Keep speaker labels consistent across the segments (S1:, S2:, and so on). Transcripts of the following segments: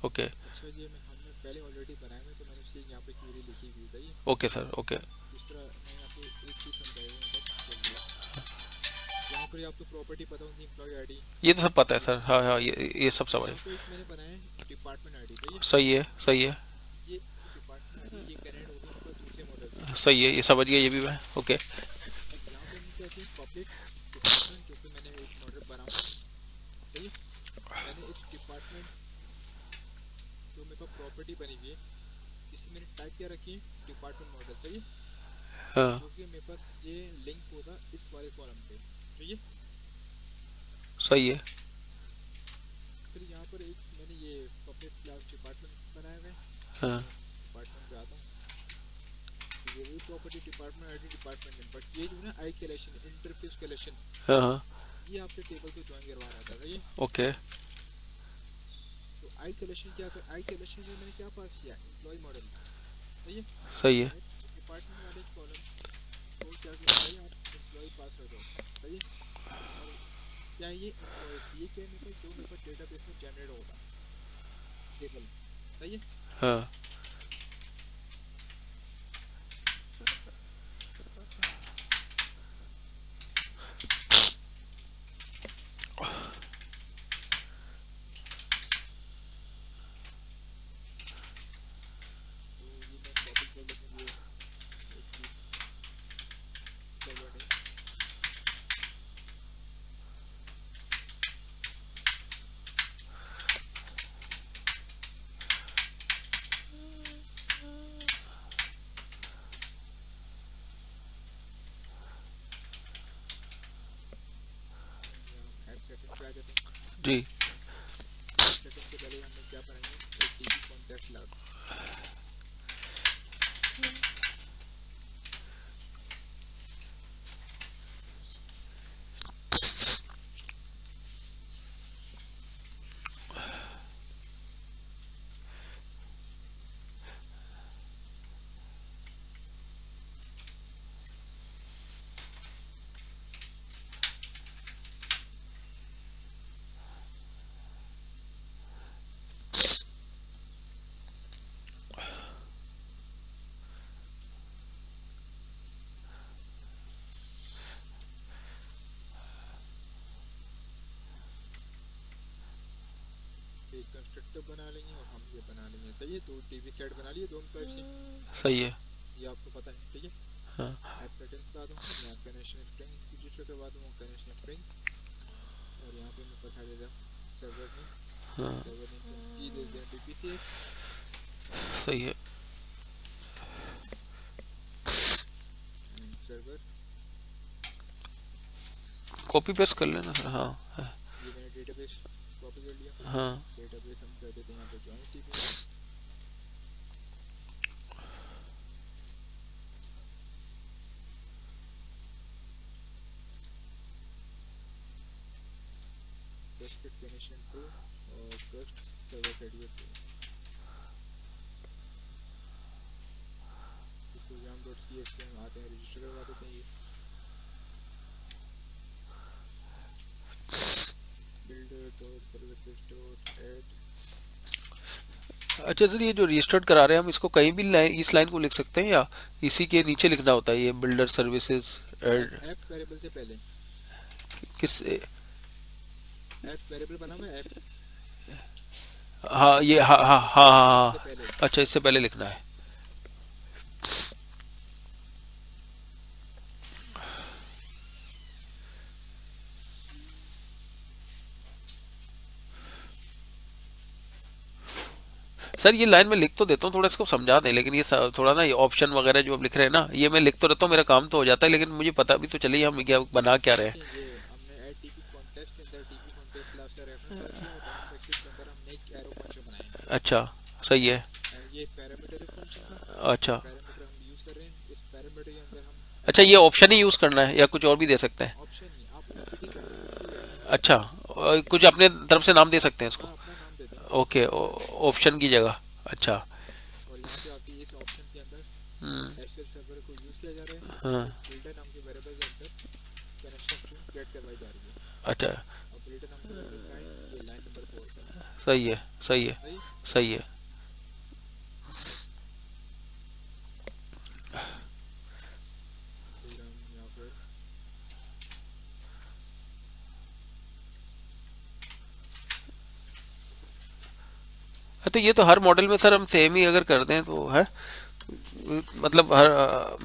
S1: Okay.
S2: अच्छा ये मैं हमने पहले ऑलरेडी बनाया है तो मैंने उससे यहाँ पे क्वेरी लिखी हुई है, सही है।
S1: Okay sir, okay.
S2: दूसरा मैं यहाँ पे एक चीज़ समझाई हूँ बस जल्दी, यहाँ पर आपको प्रॉपर्टी पता होगी एम्प्लॉय आईडी,
S1: ये तो सब पता है
S2: ये
S1: सर, हाँ हाँ, ये सब समझ।
S2: यहाँ पे एक मैंने बनाया है डिपार्टमेंट आईडी, सही है।
S1: सही है, सही है।
S2: ये डिपार्टमेंट आईडी ये कनेक्ट होगी मेरे पास दूसरे मॉडल से।
S1: सही है, ये समझ गया, ये भी मैं, ओके।
S2: अब यहाँ पे मैं क्या किया पब्लिक डिपार्टमेंट, क्योंकि मैंने एक मॉडल बनाऊंगा, सही है। मैंने इस डिपार्टमेंट जो मेरे पास प्रॉपर्टी बनी हुई है इसी मैंने टाइप क्या रखी है डिपार्टमेंट मॉडल, सही है।
S1: हाँ।
S2: जो कि मेरे पास ये लिंक होगा इस वाले कॉलम पे, सही है।
S1: सही है।
S2: फिर यहाँ पर एक मैंने ये पब्लिक क्लास डिपार्टमेंट बनाया हुआ है।
S1: हाँ
S2: मैं डिपार्टमेंट पे आता हूँ, ये वही property department ID department name, but ये जो है ना आई कलेक्शन इंटरफेस कलेक्शन,
S1: हाँ हाँ।
S2: ये आपके टेबल से ज्वाइन करवा रहा था, सही है।
S1: ओके।
S2: तो आई कलेक्शन क्या कर, आई कलेक्शन में मैंने क्या पास किया एम्प्लॉय मॉडल, सही है।
S1: सही है।
S2: मैं डिपार्टमेंट वाले कॉलम को क्या किया भाई आप एम्प्लॉय पास कर दो, सही है। और क्या है ये एम्प्लॉयज, ये क्या है मेरे पास जो मेरे पास डेटाबेस में जनरेट होगा टेबल, सही है।
S1: हाँ।
S2: तो ये मैं कॉपी कर लेता हूँ, ये एक चीज़ सर्वर नेम, यहाँ हम ऐप सेटिंग पे आ जाते हैं।
S1: जी।
S2: ऐप सेटिंग से पहले हमने क्या बनाएंगे एक टीपी कॉन्टेक्ट क्लास। एक कंस्ट्रक्टर बना लेंगे और हम ये बना लेंगे, सही है। दो टीवी सेट बना लिए दो एम्प्लॉय से,
S1: सही है।
S2: ये आपको पता है, ठीक है।
S1: हाँ।
S2: ऐप सेटिंग्स पे आता हूँ, यहाँ कनेक्शन स्ट्रिंग रजिस्टर करवा दूँगा कनेक्शन स्ट्रिंग, और यहाँ पे मैं बता देता हूँ सर्वर नेम,
S1: हाँ।
S2: सर्वर नेम को की दे दें BPCS
S1: सही है।
S2: And server.
S1: कॉपी पेस्ट कर लेना सर, हाँ।
S2: ये मैंने डेटाबेस कॉपी कर लिया,
S1: हाँ।
S2: डेटाबेस हम कर देते हैं यहाँ पे ज्वाइन टीपी में। ट्रस्टेड कनेक्शन ट्रू और ट्रस्ट सर्वर सर्टिफिकेट ट्रू, तो program.cs पे हम आते हैं रजिस्टर करवा देते हैं ये builder.services.add।
S1: अच्छा सर, ये जो रजिस्टर्ड करा रहे हैं हम, इसको कहीं भी लाइन, इस लाइन को लिख सकते हैं या इसी के नीचे लिखना होता है, ये builder services
S2: app app variable से पहले,
S1: किस?
S2: ऐप वेरिएबल बना हुआ है ऐप,
S1: हाँ, ये, हाँ हाँ हाँ हाँ
S2: इससे
S1: हाँ।
S2: पहले।
S1: अच्छा, इससे पहले लिखना है। सर ये लाइन में लिख तो देता हूँ, थोड़ा इसको समझा दें, लेकिन ये थोड़ा ना, ये ऑप्शन वगैरह जो अब लिख रहे हैं ना, ये मैं लिख तो रहता हूँ, मेरा काम तो हो जाता है, लेकिन मुझे पता भी तो चले हम क्या बना क्या रहे हैं।
S2: देखिए ये हमने ऐड टीपी कॉन्टेक्स्ट अंदर टीपी कॉन्टेक्स्ट क्लास से रेफरेंस पास किया और डाउन ब्रैकेट के अंदर हमने एक एरो फंक्शन बनाया है।
S1: अच्छा। सही है।
S2: ये पैरामीटर फंक्शन था, ये
S1: अच्छा।
S2: पैरामीटर हम यूज कर रहे हैं, इस पैरामीटर के अंदर हम
S1: अच्छा, ये ऑप्शन ही यूज करना है या कुछ और भी दे सकते हैं?
S2: ऑप्शन ही आप रिपीट कर दें, कोई ऐसा नहीं है।
S1: अच्छा, कुछ अपने तरफ से नाम दे सकते हैं इसको?
S2: हाँ अपना नाम दे दें।
S1: ओके, ऑप्शन की जगह। अच्छा।
S2: और यहाँ पे आती है इस ऑप्शन के अंदर
S1: हम्म।
S2: एसक्यूएल सर्वर को यूज किया जा रहा है
S1: हाँ।
S2: और बिल्डर नाम के वेरिएबल के अंदर कनेक्शन स्ट्रिंग क्रिएट करवाई जा रही है।
S1: अच्छा।
S2: और बिल्डर नाम का वेरिएबल क्या है, ये लाइन नंबर 4 का,
S1: सही है। सही है।
S2: सही।
S1: सही है।
S2: फिर हम यहाँ पर
S1: तो ये तो हर मॉडल में सर हम सेम ही अगर कर दें तो है, मतलब हर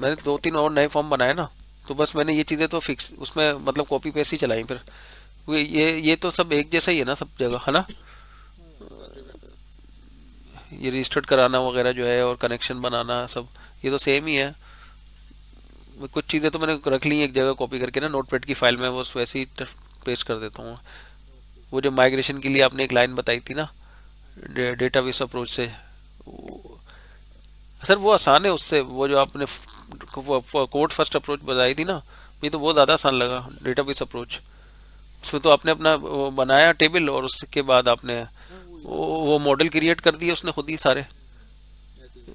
S1: मैंने दो तीन और नए फॉर्म बनाए ना, तो बस मैंने ये चीज़ें तो फिक्स उसमें मतलब कॉपी पेस्ट ही चलाई फिर। ये तो सब एक जैसा ही है ना सब जगह, है ना?
S2: हाँ तकरीबन।
S1: ये रजिस्टर्ड कराना वगैरह जो है और कनेक्शन बनाना सब, ये तो सेम ही है। कुछ चीज़ें तो मैंने रख ली हैं एक जगह कॉपी करके ना नोटपैड की फाइल में, वो वैसे ही पेस्ट कर देता हूँ।
S2: ओके।
S1: वो जो माइग्रेशन के लिए आपने एक लाइन बताई थी ना, डेटाबेस अप्रोच से, सर वो आसान है उससे, वो जो आपने कोड फर्स्ट अप्रोच बताई थी ना, ये तो बहुत ज़्यादा आसान लगा डेटाबेस अप्रोच। उसमें तो आपने अपना वो बनाया टेबल और उसके बाद आपने
S2: हाँ वही वही।
S1: वो मॉडल क्रिएट कर दिए उसने खुद ही सारे।
S2: ऐसे ही तो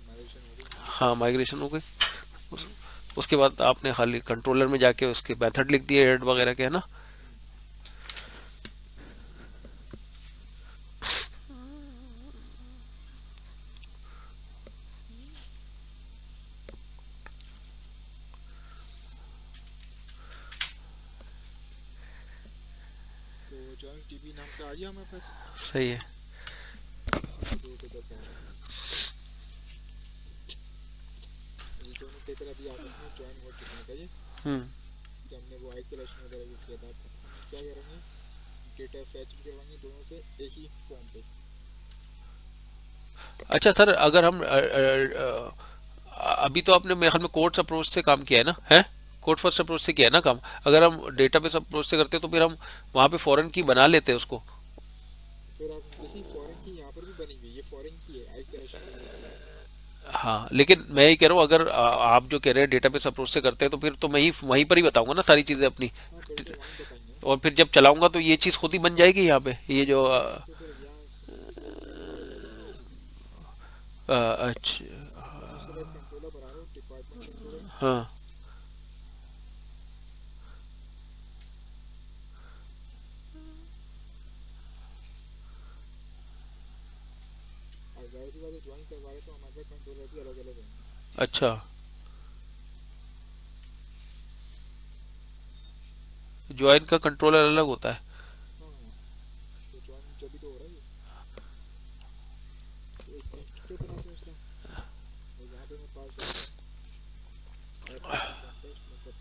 S2: माइग्रेशन हो गई हमारी।
S1: हाँ माइग्रेशन हो गई। उसके बाद आपने खाली कंट्रोलर में जाके उसके मेथड लिख दिए ऐड वगैरह के, है ना?
S2: हम्म, तो जॉइंट टीबी नाम का आ गया हमारे पास।
S1: सही है।
S2: दो पे 10 आ रहा है। ये दोनों पेपर अभी आपस में ज्वाइन हो चुके हैं, सही है।
S1: हम्म।
S2: कि हमने वो आइसोलेशन वगैरह भी किया था। हम क्या करेंगे, डेटा फैच भी करवाएंगे दोनों से एक ही फॉर्म पे।
S1: अच्छा सर, अगर हम अभी तो आपने मेरे ख्याल में कोड्स अप्रोच से काम किया है ना, है? कोड फर्स्ट अप्रोच से किया है ना काम। अगर हम डेटाबेस अप्रोच से करते तो फिर हम वहाँ पे फॉरेन की बना लेते उसको।
S2: फिर आप देखिए फॉरेन की यहाँ पर भी बनी हुई है, ये फॉरेन की है आइसोलेशन करने के लिए।
S1: हाँ लेकिन मैं ये कह रहा हूँ, अगर आप जो कह रहे हैं डेटाबेस अप्रोच से करते हैं तो फिर तो मैं ही वहीं पर ही बताऊंगा ना सारी चीज़ें अपनी।
S2: हाँ फिर तो वहीं बताएंगे।
S1: और फिर जब चलाऊंगा तो ये चीज़ खुद ही बन जाएगी यहाँ पे, ये जो
S2: हाँ तो फिर यहाँ
S1: अच्छा।
S2: मैं तो सिलेक्ट कंट्रोलर बना रहा हूँ, डिपार्टमेंट कंट्रोलर।
S1: हाँ।
S2: और जाहिर सी बात है ज्वाइन करवा रहे तो हमारे पास कंट्रोलर भी अलग अलग होंगे।
S1: अच्छा, ज्वाइन का कंट्रोलर अलग होता है?
S2: हाँ तो ज्वाइन जब भी तो हो रहा है ये, तो एक इंस्टीट्यूट बनाते हैं उसका। और यहाँ पे मैं पास करता हूँ एफडीबी कॉन्टेक्स्ट मतलब।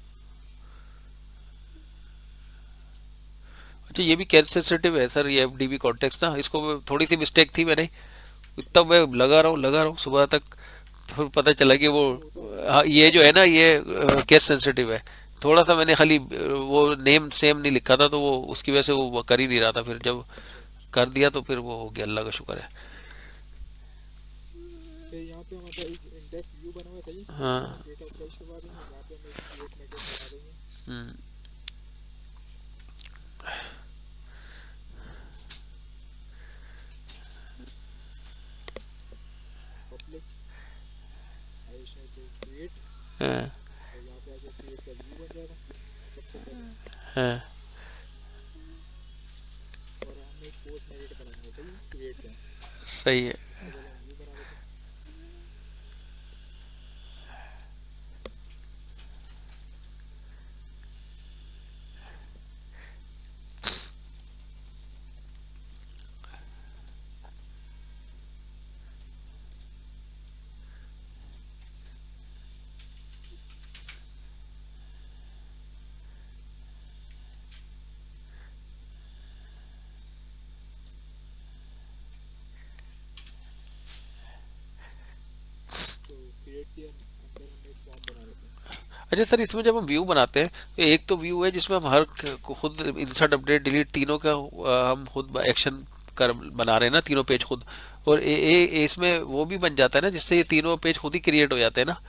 S1: अच्छा, ये भी कैच सेंसिटिव है सर, ये एफडीबी कॉन्टेक्स्ट ना, इसको थोड़ी सी मिस्टेक थी मैंने, इतना मैं लगा रहा हूँ सुबह तक, फिर पता चला कि वो
S2: हाँ होता है ये।
S1: हाँ, ये जो है ना ये केस सेंसिटिव है। थोड़ा सा मैंने खाली वो नेम सेम नहीं लिखा था, तो वो उसकी वजह से वो कर ही नहीं रहा था, फिर जब
S2: अच्छा अच्छा।
S1: कर दिया तो फिर वो हो गया, अल्लाह का शुक्र है।
S2: फिर यहाँ पे हमारे पास एक इंडेक्स व्यू बना हुआ है, सही है। इसमें
S1: हाँ।
S2: हम डेटा फैच करवा देंगे, यहाँ पे हम एक क्रिएट मेथड बना देंगे।
S1: हम्म।
S2: पब्लिक एडिशनल से क्रिएट,
S1: हाँ।
S2: और यहाँ पे आके क्रिएट का व्यू बन जाएगा सबसे पहले।
S1: हाँ।
S2: और हम एक पोस्ट मेथड बनाएंगे, सही है, क्रिएट का।
S1: सही है।
S2: सबसे पहले हम व्यू बना लेते हैं। तो क्रिएट के अंदर हम एक फॉर्म बना लेते हैं।
S1: अच्छा सर, इसमें जब हम व्यू बनाते हैं तो एक तो व्यू है जिसमें हम खुद इंसर्ट अपडेट डिलीट तीनों का हम खुद एक्शन कर बना रहे हैं ना, तीनों पेज खुद। और इसमें वो भी बन जाता है ना जिससे ये तीनों पेज खुद ही क्रिएट हो जाते हैं ना,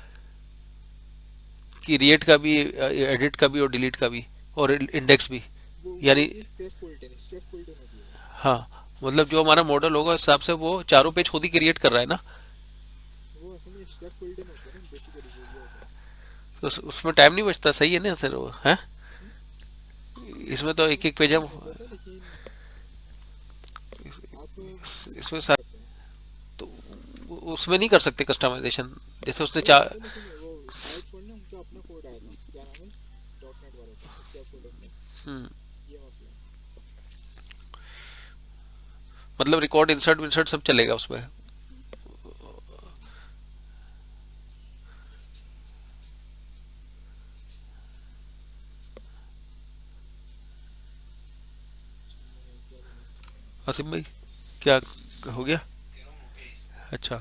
S1: क्रिएट का भी, एडिट का भी और डिलीट का भी, और इंडेक्स भी।
S2: वो
S1: यानी
S2: होती है स्टेप फुल टेन होती है वो।
S1: हाँ, मतलब जो हमारा मॉडल होगा उस हिसाब से वो चारों पेज खुद ही क्रिएट कर रहा है ना।
S2: वो असल में स्टेप फुल टेन होती है ना, बेसिकली वो ये होता है।
S1: तो उसमें टाइम नहीं बचता, सही है ना सर वो, है?
S2: हम्म?
S1: इसमें तो एक
S2: हाँ
S1: एक पेज
S2: टाइम
S1: हम
S2: बच जाता है लेकिन आप
S1: इसमें
S2: सकते हैं।
S1: तो उसमें नहीं कर सकते कस्टमाइजेशन, जैसे उसने
S2: अरे करते हैं, लेकिन वो बाय डिफॉल्ट ना उनका अपना कोड आया था, क्या नाम है, डॉट नेट वालों का, उसके कोड में
S1: हम्म,
S2: ये मसला है।
S1: मतलब रिकॉर्ड इंसर्ट विंसर्ट सब चलेगा उसमें।
S2: समझ नहीं क्या बनाऊं।
S1: आसिम भाई क्या हो गया? अच्छा,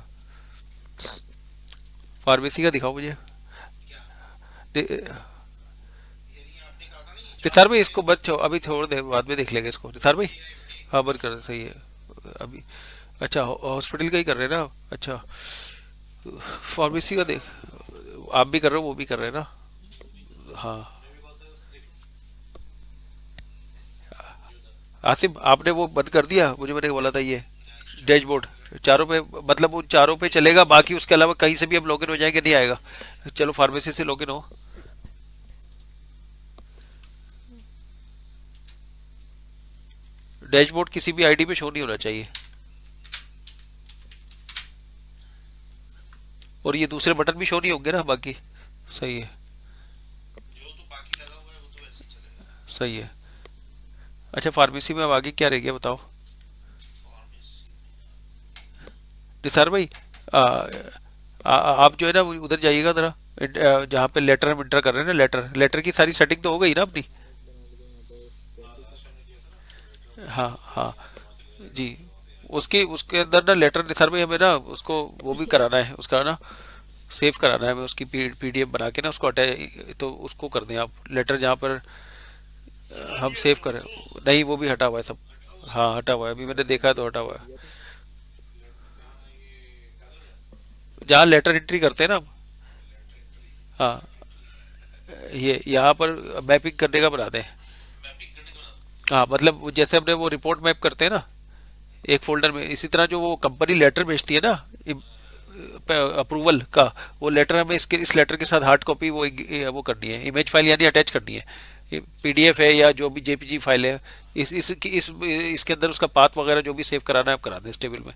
S1: फार्मेसी का दिखाओ मुझे। निसार भाई इसको बस अभी छोड़ दे, बाद में देख लेंगे इसको निसार भाई। हाँ बंद कर दे, सही है अभी। अच्छा हॉस्पिटल का ही कर रहे हैं ना? अच्छा, फार्मेसी का देख, आप भी कर रहे हो वो भी कर रहे हैं ना? हाँ। आसिम आपने वो बंद कर दिया, मुझे मैंने बोला था ये डैशबोर्ड चारों पे, मतलब उन चारों पे चलेगा, बाकी उसके अलावा कहीं से भी अब लॉगिन हो जाएंगे नहीं आएगा। चलो फार्मेसी से लॉगिन हो। डैशबोर्ड किसी भी आईडी पे शो नहीं होना चाहिए, और ये दूसरे बटन भी शो नहीं होंगे ना बाकी। सही है, सही है। अच्छा फार्मेसी में अब आगे क्या रह गया बताओ निसार भाई। आप जो है ना वो उधर जाइएगा जरा, जहाँ पे लेटर हम इंटर कर रहे हैं ना, लेटर लेटर की सारी सेटिंग तो हो गई ना अपनी?
S2: एक बना लेते हैं यहाँ पर सैलरी का।
S1: हाँ हाँ जी। उसकी उसके अंदर ना लेटर निसार भाई हमें ना उसको वो भी कराना है उसका ना, सेव कराना है हमें उसकी पीडीएफ बना के ना उसको अटैच, तो उसको कर दें आप लेटर जहाँ पर हम सेव करें। नहीं वो भी हटा हुआ है सब। हाँ हटा हुआ है, अभी मैंने देखा है तो हटा हुआ है।
S2: दिया था।
S1: जहाँ लेटर एंट्री करते हैं ना हम, हाँ ये यहाँ पर मैपिंग करने का बनाते हैं। हाँ मतलब जैसे हमने वो रिपोर्ट मैप करते हैं ना एक फोल्डर में, इसी तरह जो वो कंपनी लेटर भेजती है ना अप्रूवल का, वो लेटर हमें इसके इस लेटर के साथ हार्ड कॉपी वो करनी है, इमेज फाइल यानी अटैच करनी है। पीडीएफ है या जो भी जेपीजी फाइल है, इस इसके अंदर उसका पाथ वगैरह जो भी सेव कराना है आप करा दें इस टेबल में।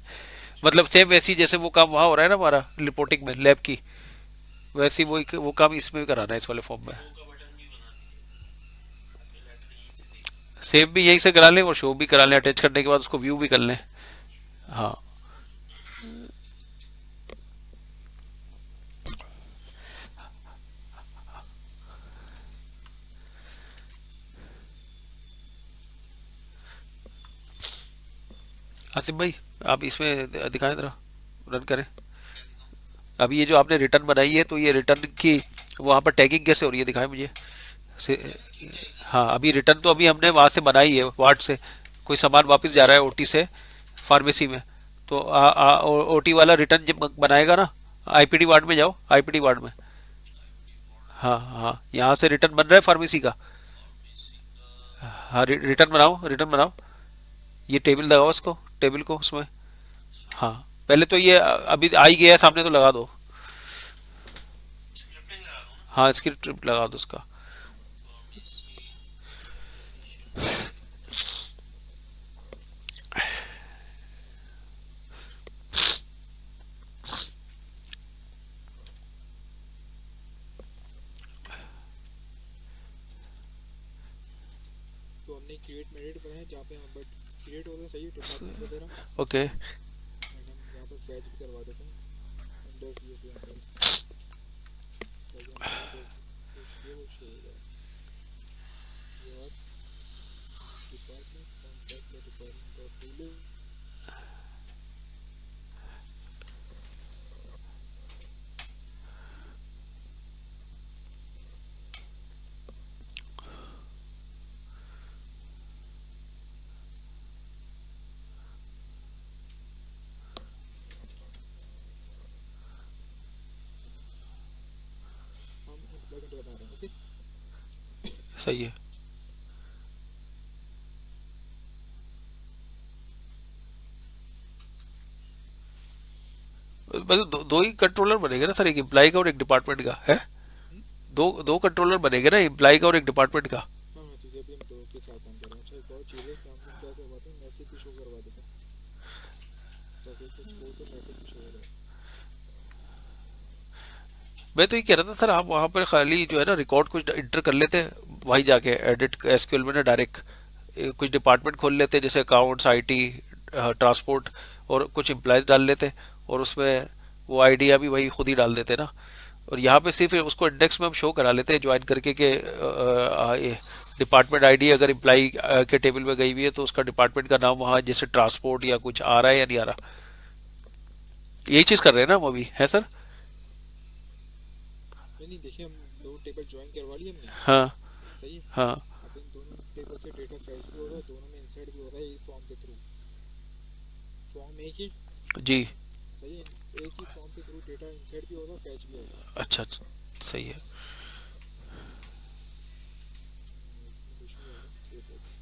S1: मतलब सेम वैसी जैसे वो काम वहाँ हो रहा है ना हमारा रिपोर्टिंग में लैब की, वैसे ही वो काम इसमें भी कराना है इस वाले फॉर्म में। सेव भी यहीं से करा लें और शो भी करा लें, अटैच करने के बाद उसको व्यू भी कर लें। हाँ आसिफ भाई आप इसमें दिखाएं जरा, रन करें। अभी ये जो आपने रिटर्न बनाई है तो ये रिटर्न की वहाँ पर टैगिंग कैसे हो रही है दिखाएं मुझे से। हाँ अभी रिटर्न तो अभी हमने वहाँ से बनाई है वार्ड से, कोई सामान वापस जा रहा है ओटी से फार्मेसी में, तो ओटी वाला रिटर्न जब बनाएगा ना, आईपीडी वार्ड में जाओ, आईपीडी वार्ड में। हाँ हाँ यहाँ से रिटर्न बन रहा है फार्मेसी का। हाँ रिटर्न बनाओ, रिटर्न बनाओ, ये टेबल लगाओ उसको, टेबल को उसमें। हाँ पहले तो ये अभी आ ही गया है सामने तो लगा दो। हाँ स्क्रिप्ट लगा दो उसका।
S2: तो हमने क्रिएट मेडिट बनाया जहाँ पे हम, बट क्रिएट होता सही है डिपार्टमेंट वगैरह,
S1: ओके
S2: एंड हम यहाँ पर फैच भी करवा देते हैं अंडर व्यू के अंदर, ताकि हम जहाँ पे पोस्ट किए वो शो हो जाए। यार department contact the department of ruling. हम बैकेंड बना रहे हैं, ओके।
S1: सही है। मतलब दो ही कंट्रोलर बनेगा ना सर, एक एम्प्लॉय का और एक डिपार्टमेंट का है?
S2: हम्म?
S1: दो दो कंट्रोलर बनेंगे ना, एम्प्लॉय का और एक डिपार्टमेंट का।
S2: हाँ हाँ, क्योंकि अभी हम दो के साथ काम कर रहे हैं। अच्छा एक और चीज़ है, काम हम क्या करवाते हैं, मैसेज भी शो करवा देते हैं। वो तो मैसेज में शो हो रहा है।
S1: मैं तो ये कह रहा था सर, आप वहाँ पर खाली जो है ना रिकॉर्ड कुछ इंटर कर लेते, वहीं जाके एडिट एसक्यूएल में ना डायरेक्ट कुछ डिपार्टमेंट खोल लेते, जैसे अकाउंट्स, आईटी, ट्रांसपोर्ट, और कुछ एम्प्लॉयज डाल लेते, और उसमें वो आइडिया भी वही खुद ही डाल देते ना, और यहाँ पे सिर्फ उसको इंडेक्स में हम शो करा लेते हैं ज्वाइन करके के डिपार्टमेंट आईडी अगर एम्प्लॉय के टेबल में गई हुई है तो उसका डिपार्टमेंट का नाम वहाँ जैसे ट्रांसपोर्ट या कुछ आ रहा है या नहीं आ रहा। यही चीज़ कर रहे हैं ना हम अभी, है सर?
S2: नहीं नहीं, देखिए हम दो टेबल ज्वाइन करवा लिए हमने।
S1: हाँ।
S2: सही है।
S1: हाँ।
S2: अब इन दोनों टेबल से डेटा फैच भी हो रहा है, दोनों में इंसर्ट भी हो रहा है इस फॉर्म के थ्रू। फॉर्म एक ही।
S1: जी।
S2: सही है। एक ही फॉर्म के थ्रू डेटा इंसर्ट भी हो रहा है, फैच भी हो रहा है।
S1: अच्छा अच्छा, सही है।
S2: इसमें इशू होगा, वेट होगा।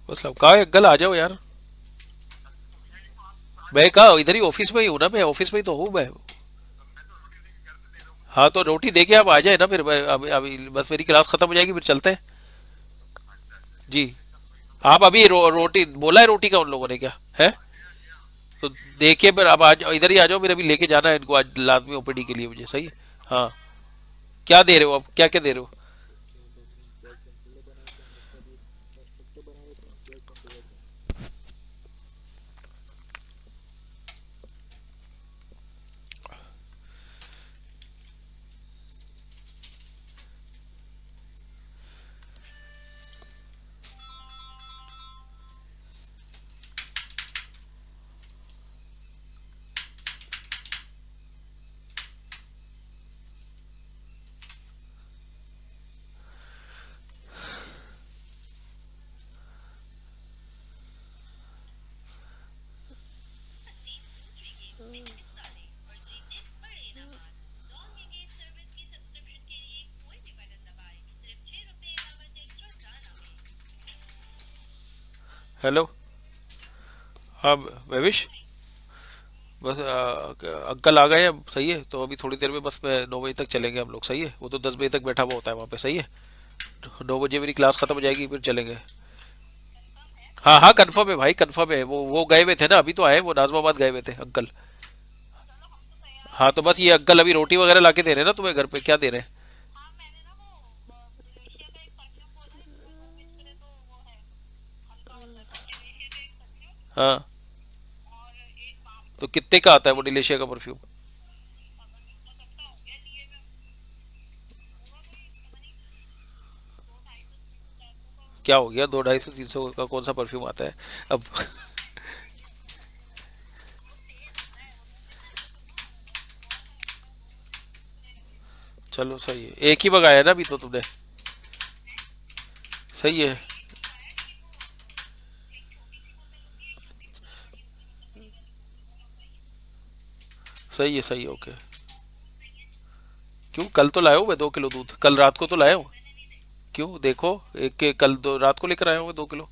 S1: मतलब कहा है, कल आ जाओ यार। मैं कहा इधर ही ऑफिस में ही हूँ ना, मैं ऑफिस में ही तो हूँ मैं। हाँ तो रोटी दे के आप आ जाए ना, फिर अभी अभी बस मेरी क्लास खत्म हो जाएगी फिर चलते हैं। जी। आप अभी रोटी बोला है, रोटी का उन लोगों ने क्या है? तो देखिए फिर आप आज इधर ही आ जाओ, फिर अभी लेके जाना है इनको आज लाजमी ओपीडी के लिए मुझे, सही है। हाँ। क्या दे रहे हो आप, क्या क्या दे रहे हो?
S2: ओके, अब हमने इम्प्लॉय कंट्रोलर बनाए थे, हम उसका भी एक कंस्ट्रक्टर बना रहे थे इम्प्लॉय कंट्रोलर का।
S1: हेलो। हाँ भविश, बस अंकल आ गए अब, सही है, तो अभी थोड़ी देर में बस मैं 9 बजे तक चलेंगे हम लोग, सही है, वो तो 10 बजे तक बैठा हुआ होता है वहाँ पे, सही है। 9 बजे मेरी क्लास खत्म हो जाएगी फिर चलेंगे। हाँ हाँ कंफर्म है भाई, कंफर्म है, वो गए हुए थे ना, अभी तो आए, वो नाजमाबाद गए हुए थे अंकल। हाँ तो बस ये अंकल अभी रोटी वगैरह लाके दे रहे हैं ना तुम्हें घर पे, क्या दे रहे हैं? हाँ। तो कितने का आता है वो डिलीशिया का परफ्यूम? क्या हो गया, 200, 250, 300 का कौन सा परफ्यूम आता है अब? चलो सही है, एक ही मंगाया ना अभी तो तुमने। सही है। सही है, सही है, ओके। क्यों, कल तो लाया हूँ मैं 2 किलो दूध, कल रात को तो लाया हूँ। क्यों, देखो, एक के कल दो रात को लेकर आया हूँ मैं 2 किलो।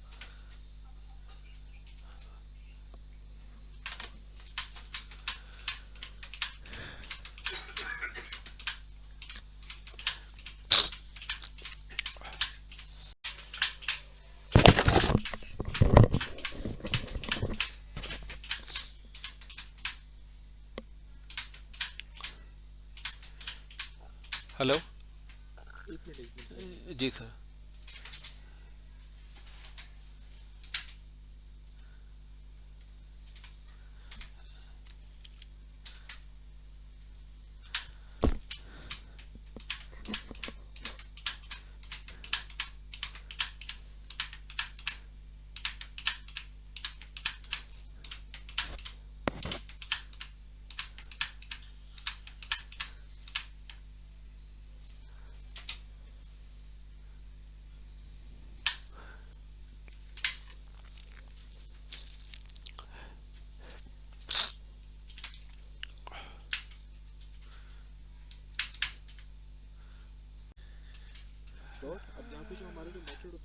S1: हेलो।
S2: एक मिनट, एक मिनट।
S1: जी सर।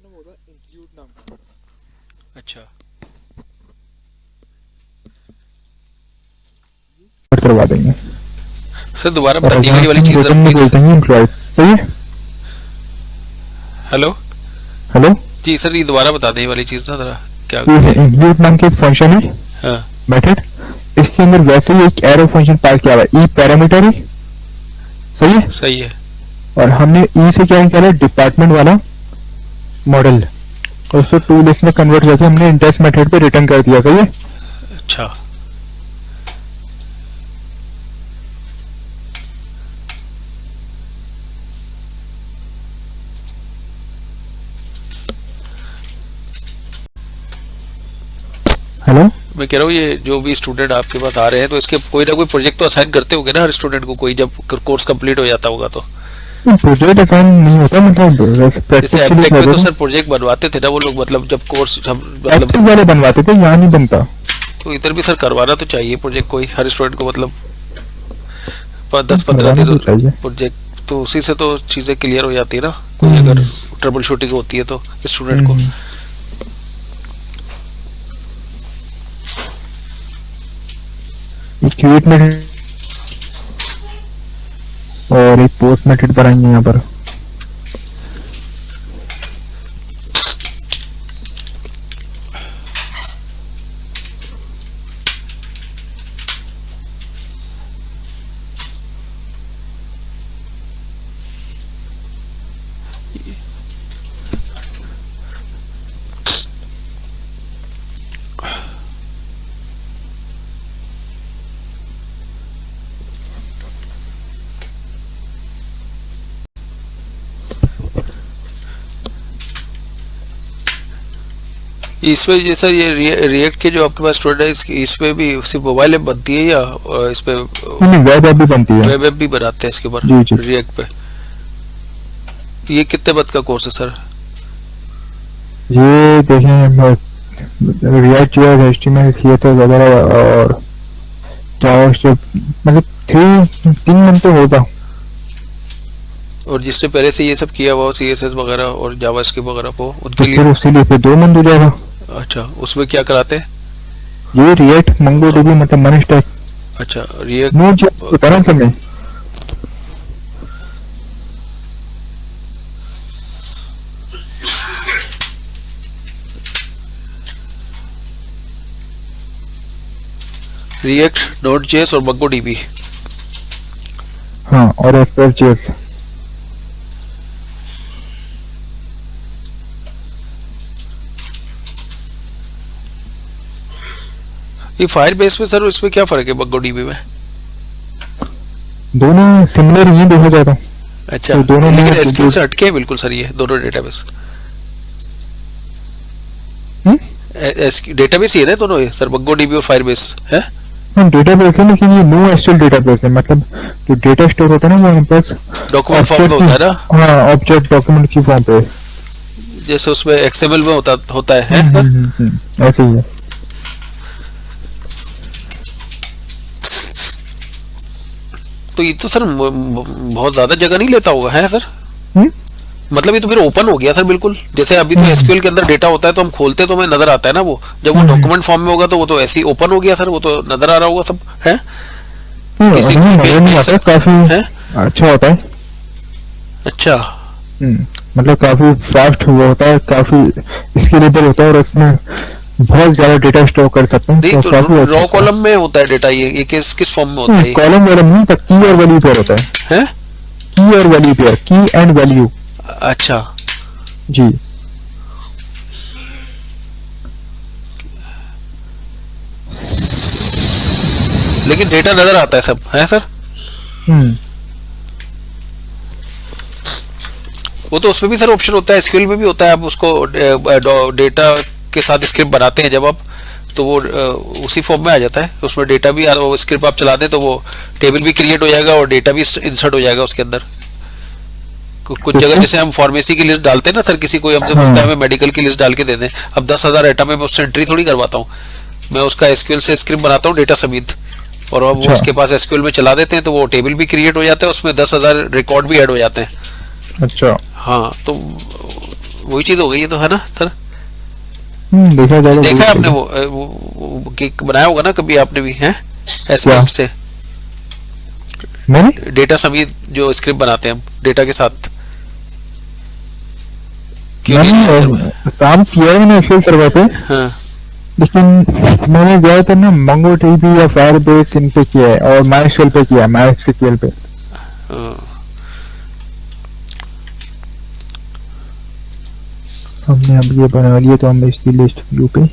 S2: ना वो था इंक्लूड नाम का।
S1: अच्छा
S3: करवा देंगे
S1: सर, दोबारा
S3: और
S1: बता दी वाली चीज
S3: रिटर्न
S1: जरा
S3: में
S1: प्लीज।
S3: बोल देंगे एम्प्लॉयज। सही है।
S1: हेलो
S3: हेलो,
S1: जी सर, ये दोबारा बता दें ये वाली चीज ना जरा क्या।
S3: ये इंक्लूड नाम की एक फंक्शन है
S1: हाँ
S3: मेथड, इसके अंदर वैसे ही एक एरो फंक्शन पास किया हुआ है, ई पैरामीटर ही। सही है।
S1: सही है।
S3: और हमने ई से क्या किया है, डिपार्टमेंट वाला मॉडल, और उसको टू लिस्ट में कन्वर्ट करके हमने इंडेक्स मेथड पे रिटर्न कर दिया। सही है।
S1: अच्छा
S3: हेलो,
S1: मैं कह रहा हूँ ये जो भी स्टूडेंट आपके पास आ रहे हैं तो इसके कोई ना कोई प्रोजेक्ट तो असाइन करते होंगे ना हर स्टूडेंट को, कोई जब कोर्स कंप्लीट हो जाता होगा तो।
S3: प्रोजेक्ट असाइन नहीं होता, मतलब वैसे प्रैक्टिस
S1: जैसे
S3: के लिए
S1: एमटेक में तो
S3: करते
S1: सर प्रोजेक्ट बनवाते थे ना वो लोग, मतलब जब कोर्स मतलब
S3: प्रैक्टिस वाले बनवाते थे, यहाँ नहीं बनता।
S1: तो इधर भी सर करवाना तो चाहिए प्रोजेक्ट कोई हर स्टूडेंट को, मतलब 10-15
S3: करवाना
S1: दिन
S3: तो चाहिए।
S1: प्रोजेक्ट, तो उसी से तो चीजें क्लियर हो जाती है ना, कोई अगर ट्रबल शूटिंग होती है तो स्टूडेंट को।
S3: एक क्रिएट मेथड और एक पोस्ट मेथड बनाएंगे यहाँ पर।
S1: इसमें ये सर ये रिएक्ट के जो आपके पास स्टूडेंट है इसमें भी सिर्फ मोबाइल ऐप बनती है या इस पे
S3: नहीं, वेब ऐप भी बनती है।
S1: वेब ऐप भी बनाते हैं इसके ऊपर
S3: जी जी।
S1: रिएक्ट पे? ये कितने मत का कोर्स है सर?
S3: ये देखें, रिएक्ट जो है एचटीएमएल सीएसएस वगैरह और जावास्क्रिप्ट, मतलब 3 मंथ तो होगा।
S1: और जिसने पहले से ये सब किया हुआ सीएसएस वगैरह और जावास्क्रिप्ट वगैरह को उनके
S3: फिर
S1: लिए?
S3: उसके लिए फिर 2 मंथ हो जाएगा।
S1: अच्छा, उसमें क्या कराते हैं?
S3: ये रिएक्ट मंगोडीबी मतलब मनी स्टैक
S1: अच्छा रिएक्ट
S3: नोट जो होता है ना समय।
S1: रिएक्ट नोड जेएस और मंगोडीबी।
S3: हाँ, और एसक्यूएल
S1: ये फायर बेस में सर इसमें क्या फर्क है मंगोडीबी में?
S3: दोनों सिमिलर ही हैं देखा जाए तो।
S1: अच्छा
S3: तो दोनों
S1: लेकिन
S3: में
S1: एसक्यूएल से हटके हैं बिल्कुल सर ये दोनों डेटाबेस। डेटाबेस ही है ना दोनों ये सर, मंगोडीबी और फायर बेस है?
S3: डेटाबेस है, लेकिन ये नो एसक्यूएल डेटाबेस है, मतलब जो डेटा स्टोर होता है ना वो हमारे पास
S1: डॉक्यूमेंट फॉर्म में होता है ना?
S3: हाँ, ऑब्जेक्ट डॉक्यूमेंट की फॉर्म पे।
S1: जैसे उसमें एक्सएमएल में होता है सर?
S3: ऐसे ही है।
S1: तो ये तो सर बहुत ज्यादा जगह नहीं लेता होगा है सर?
S3: हम्म?
S1: मतलब ये तो फिर ओपन हो गया सर बिल्कुल, जैसे अभी तो एसक्यूएल के अंदर डेटा होता है तो हम खोलते तो हमें नजर आता है ना वो, जब वो डॉक्यूमेंट फॉर्म में होगा तो वो तो ऐसे ही ओपन हो गया सर, वो तो नजर आ रहा होगा सब है? किसी को भी
S3: मजा नहीं आता, काफी
S1: है?
S3: अच्छा होता है।
S1: अच्छा
S3: मतलब काफी फास्ट हुआ होता है, काफी स्केलेबल होता है, और उसमें बहुत ज्यादा डेटा स्टोर कर सकते हैं।
S1: नहीं तो
S3: काफी अच्छा
S1: रॉ
S3: होता है।
S1: कॉलम में होता है डेटा, ये किस फॉर्म में होता है?
S3: कॉलम वॉलम नहीं होता, की और वैल्यू पेयर होता है।
S1: है?
S3: की और वैल्यू पेयर, की एंड वैल्यू।
S1: अच्छा
S3: जी।
S1: लेकिन डेटा नजर आता है सब है सर? वो तो उसमें भी सर ऑप्शन होता है, एसक्यूएल में भी होता है, आप उसको डेटा के साथ स्क्रिप्ट बनाते हैं जब आप, तो वो उसी फॉर्म में आ जाता है, उसमें डेटा भी स्क्रिप्ट आप चला दें तो वो टेबल भी क्रिएट हो जाएगा और डेटा भी इंसर्ट हो जाएगा उसके अंदर। कुछ जगह जैसे हम फार्मेसी की लिस्ट डालते हैं ना सर, किसी को हमसे बोलता है हमें मेडिकल की लिस्ट डाल के दे दें, अब 10,000 आइटम में मैं उससे एंट्री थोड़ी करवाता हूँ, मैं उसका एसक्यूएल से स्क्रिप्ट बनाता हूँ डेटा समेत, और अब वो उसके पास एसक्यूएल में चला देते हैं तो वो टेबल भी क्रिएट हो जाता है, उसमें 10,000 रिकॉर्ड भी ऐड हो जाते हैं।
S3: अच्छा।
S1: हाँ तो वही चीज हो गई है तो, है ना सर?
S3: देखा जाए तो
S1: देखा है
S3: वही
S1: आपने
S3: चीज़ है।
S1: वो केक बनाया होगा ना कभी आपने भी, है ऐसे
S3: क्या
S1: से?
S3: मैंने
S1: डेटा समीत जो स्क्रिप्ट बनाते हैं हम डेटा के साथ, क्यों नहीं बनाते हुए?
S3: मैंने काम किया है मैंने एक्सेल सर्वर पे,
S1: हाँ।
S3: लेकिन मैंने ज्यादातर ना मंगो टीबी या फायरबेस इन पे किया है और माइस्क्वेल पे किया है, माइस्क्वेल पे।
S1: हाँ।
S3: हमने अब ये बना लिया तो हम इसकी लिस्ट व्यू पे।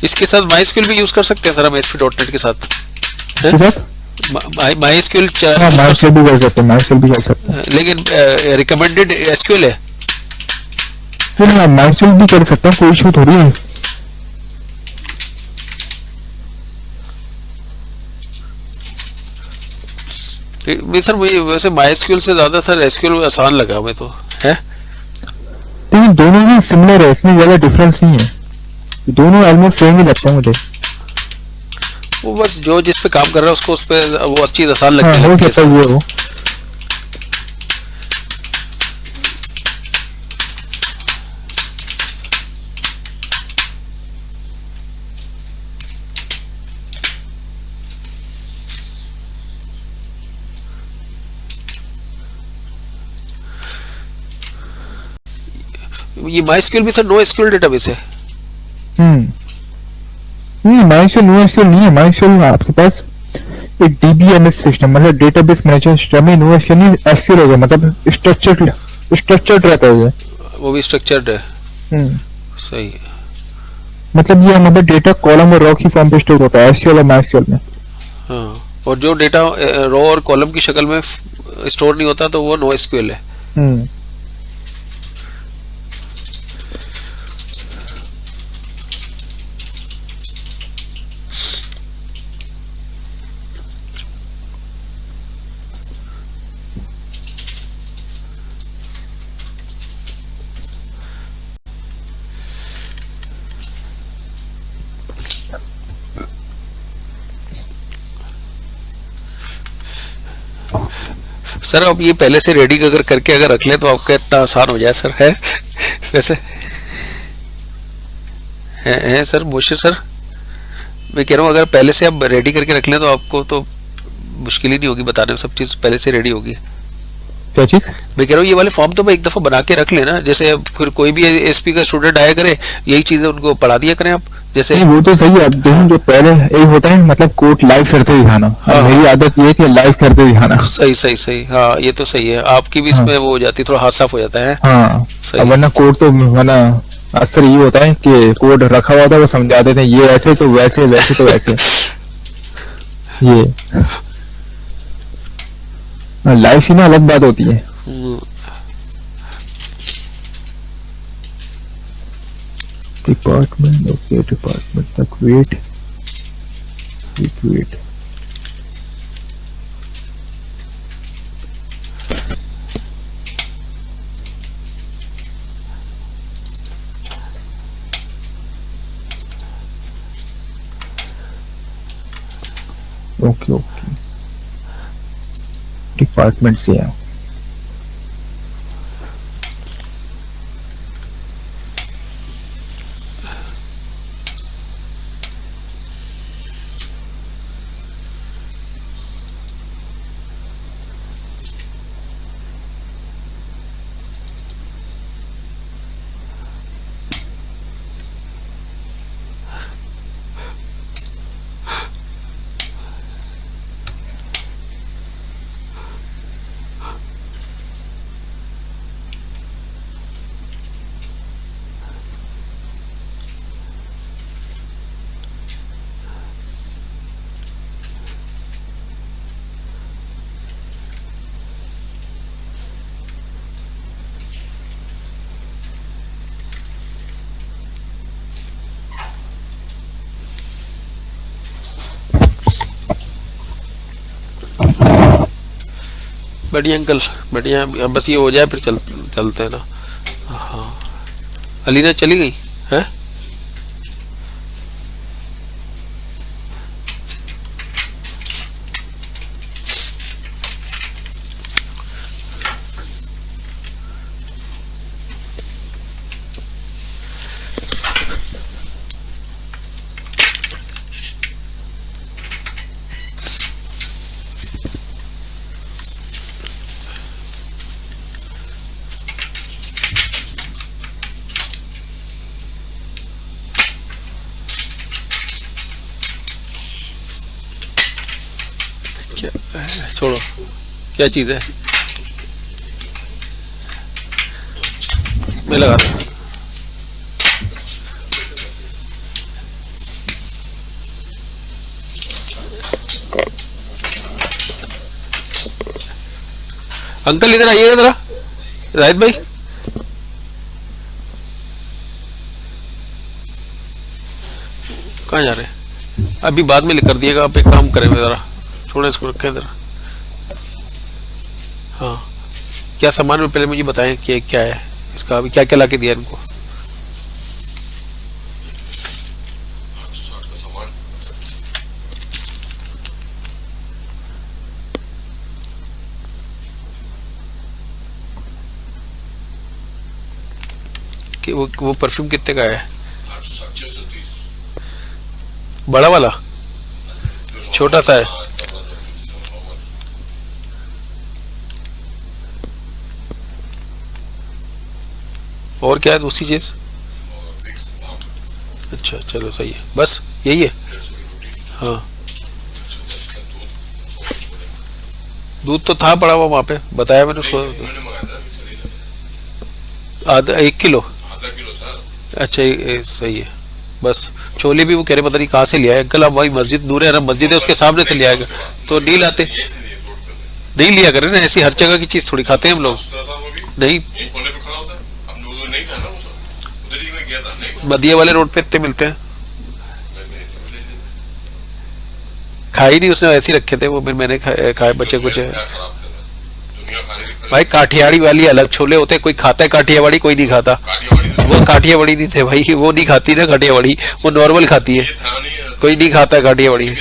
S1: इसके साथ माइस्क्यूल भी यूज कर सकते हैं सर हम एसपी डॉट नेट के साथ, है?
S3: इसके साथ
S1: माइस्क्यूल
S3: हाँ माइस्क्वेल भी कर सकते हैं, माइस्क्वेल भी कर सकते हैं।
S1: लेकिन रिकमेंडेड एसक्यूएल है।
S3: फिर हाँ माइस्क्वेल भी कर सकते हैं, कोई इशू थोड़ी है।
S1: नहीं सर, मुझे वैसे माइस्क्यूल से ज्यादा सर एसक्यूएल आसान लगा हमें तो, है?
S3: लेकिन दोनों ही सिमिलर है, इसमें ज्यादा डिफरेंस नहीं है, दोनों ऑलमोस्ट सेम ही लगता है मुझे।
S1: वो बस जो जिस पे काम कर रहा है उसको उस पे वो चीज आसान
S3: हाँ
S1: लगने
S3: हो
S1: लगती है
S3: सकता
S1: सर।
S3: है ये हो।
S1: ये माइस्क्यूल भी सर नो एसक्यूएल डेटाबेस है।
S3: नहीं माइस्क्वेल नो एसक्यूएल नहीं है, माइस्क्वेल आपके पास एक डीबीएमएस सिस्टम मतलब डेटाबेस मैनेजमेंट सिस्टम है, नो एसक्यूएल नहीं, एसक्यूएल हो गया मतलब स्ट्रक्चर्ड रहता है ये।
S1: वो भी स्ट्रक्चर्ड है।
S3: हम्म,
S1: सही है।
S3: मतलब ये मतलब डेटा कॉलम और रो की फॉर्म पे स्टोर होता है एसक्यूएल और माइस्क्वेल में।
S1: हाँ, और जो डेटा रो और कॉलम की शक्ल में स्टोर नहीं होता तो वो नो एसक्यूएल है।
S3: हम्म,
S1: सर अब ये पहले से रेडी अगर करके अगर रख ले तो आपका इतना आसान हो जाए सर, है वैसे? है सर मुश्किल सर, मैं कह रहा हूँ अगर पहले से आप रेडी करके रख लें तो आपको तो मुश्किल ही नहीं होगी बताने में, सब चीज़ पहले से रेडी होगी।
S3: क्या चीज?
S1: मैं कह रहा हूँ ये वाले फॉर्म तो मैं एक दफ़ा बना के रख लेना, जैसे अब फिर कोई भी एसपी का स्टूडेंट आया करे यही चीज़ें उनको पढ़ा दिया करें आप, जैसे।
S3: नहीं वो तो सही है, अब देखो जो पहले एक होता है मतलब कोड लाइव करते दिखाना,
S1: हाँ,
S3: अब मेरी आदत ये है कि लाइव करते दिखाना।
S1: सही सही सही, हाँ ये तो सही है, आपकी भी
S3: हाँ
S1: इसमें वो हो जाती है, थोड़ा हाथ साफ हो जाता है।
S3: हाँ,
S1: सही
S3: अब
S1: है।
S3: वरना कोड तो वरना अक्सर ये होता है कि कोड रखा हुआ था वो समझा देते हैं ये ऐसे तो वैसे वैसे तो वैसे। ये लाइव से ना अलग बात होती है।
S1: हम्म,
S3: डिपार्टमेंट ओके, डिपार्टमेंट तक wait wait wait. Okay okay, department से है।
S1: बढ़िया अंकल, बढ़िया, अब बस ये हो जाए फिर चलते हैं ना। हाँ, अलीना चली गई है? छोड़ो, क्या चीज़ है, मैं लगा रहा हूँ। अंकल इधर आइएगा जरा, राहित भाई। कहाँ जा रहे हैं? अभी बाद में कर दिएगा, आप एक काम करें जरा, छोड़े इसको, रखें जरा। हाँ, क्या सामान में पहले मुझे बताएं कि क्या है इसका, अभी क्या क्या ला के दिया इनको। कि वो परफ्यूम कितने का है? बड़ा वाला, छोटा सा है? और क्या है दूसरी चीज? अच्छा चलो सही है, बस यही है। हाँ, दूध तो था पड़ा हुआ वहाँ पे, बताया मैंने उसको। आधा 1 किलो? अच्छा सही है, बस। छोले भी वो कह रहे पता नहीं कहाँ से लिया है अंकल, आप वही मस्जिद दूर है ना, मस्जिद है उसके सामने से लिया है, तो नहीं लाते, नहीं लिया करें ना, ऐसी हर जगह की चीज थोड़ी खाते हैं हम लोग। नहीं, मदिया वाले रोड पे इतने मिलते हैं, खाई नहीं उसने, ऐसे ही रखे थे वो, फिर मैंने खाए बचे कुछ। भाई काठियावाड़ी वाली अलग छोले होते हैं, कोई खाता है काठियावाड़ी, कोई नहीं खाता। वो काठियावाड़ी नहीं थे भाई, वो नहीं खाती ना काठियावाड़ी, वो नॉर्मल खाती है, कोई नहीं खाता है काठियावाड़ी।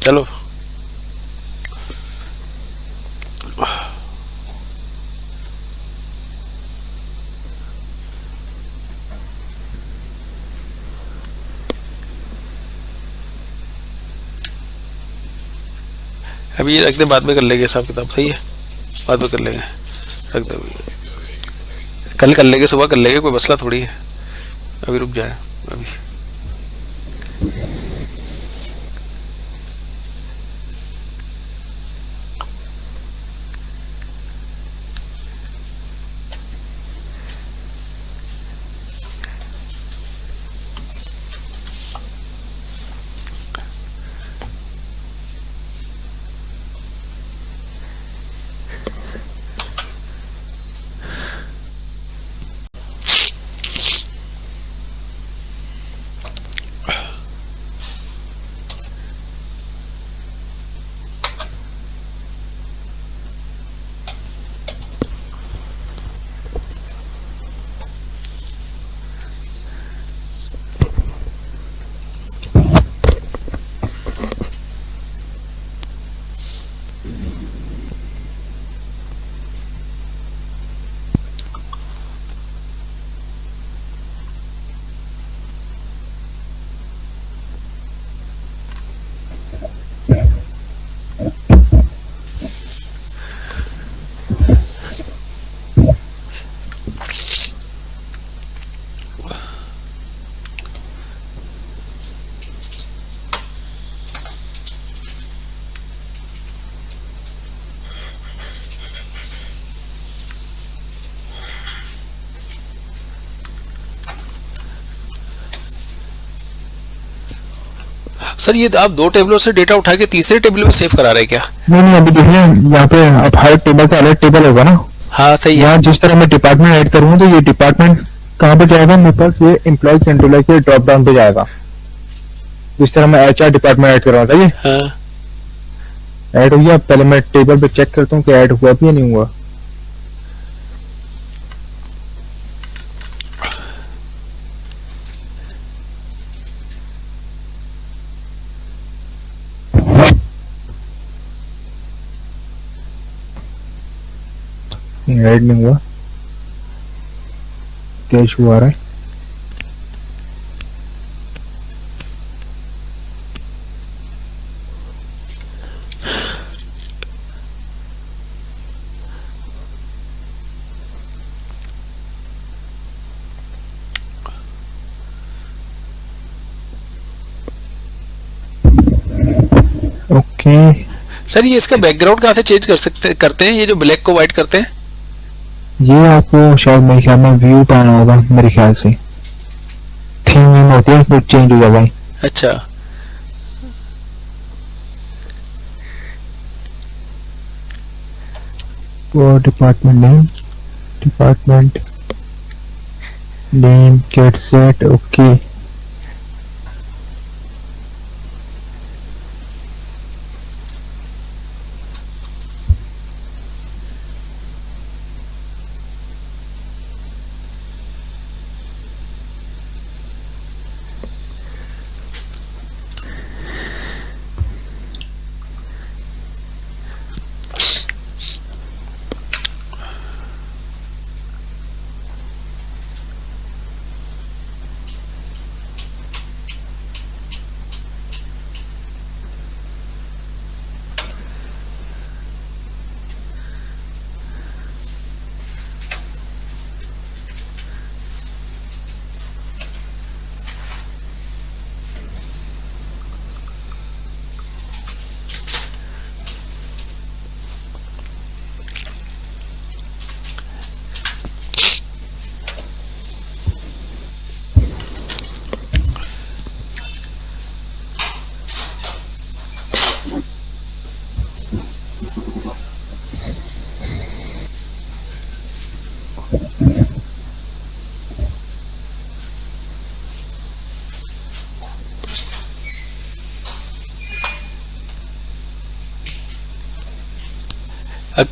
S1: चलो अभी ये रख दे, बाद में कर लेंगे हिसाब किताब, सही है, बाद में कर लेंगे, रख दे, कल कर लेंगे, सुबह कर लेंगे, कोई मसला थोड़ी है, अभी रुक जाए अभी। सर ये आप 2 टेबलों से डेटा उठा के तीसरे टेबल में सेव करा रहे हैं क्या?
S3: नहीं नहीं, अभी देखिए यहाँ पे अब हर टेबल से अलग टेबल होगा ना।
S1: हाँ सही है।
S3: यहाँ जिस तरह मैं डिपार्टमेंट ऐड करूँगा तो ये डिपार्टमेंट कहाँ पे जाएगा, मेरे पास ये एम्प्लॉय सेंट्रलाइज के ड्रॉप डाउन पे जाएगा, जिस तरह मैं HR डिपार्टमेंट ऐड कर रहा हूँ। सही है,
S1: हाँ
S3: ऐड हो गया। पहले मैं टेबल पे चेक करता हूँ कि ऐड हुआ भी या नहीं हुआ। ऐड नहीं हुआ, क्या इशू आ रहा है? ओके ओके,
S1: सर ये इसका बैकग्राउंड कहाँ से चेंज करते हैं, ये जो ब्लैक को वाइट करते हैं?
S3: ये आपको शायद मेरे ख्याल में व्यू पे आना होगा मेरे ख्याल से, थीम वीम होती है उसमें चेंज हो जाएगा।
S1: अच्छा,
S3: वो department name get set, okay.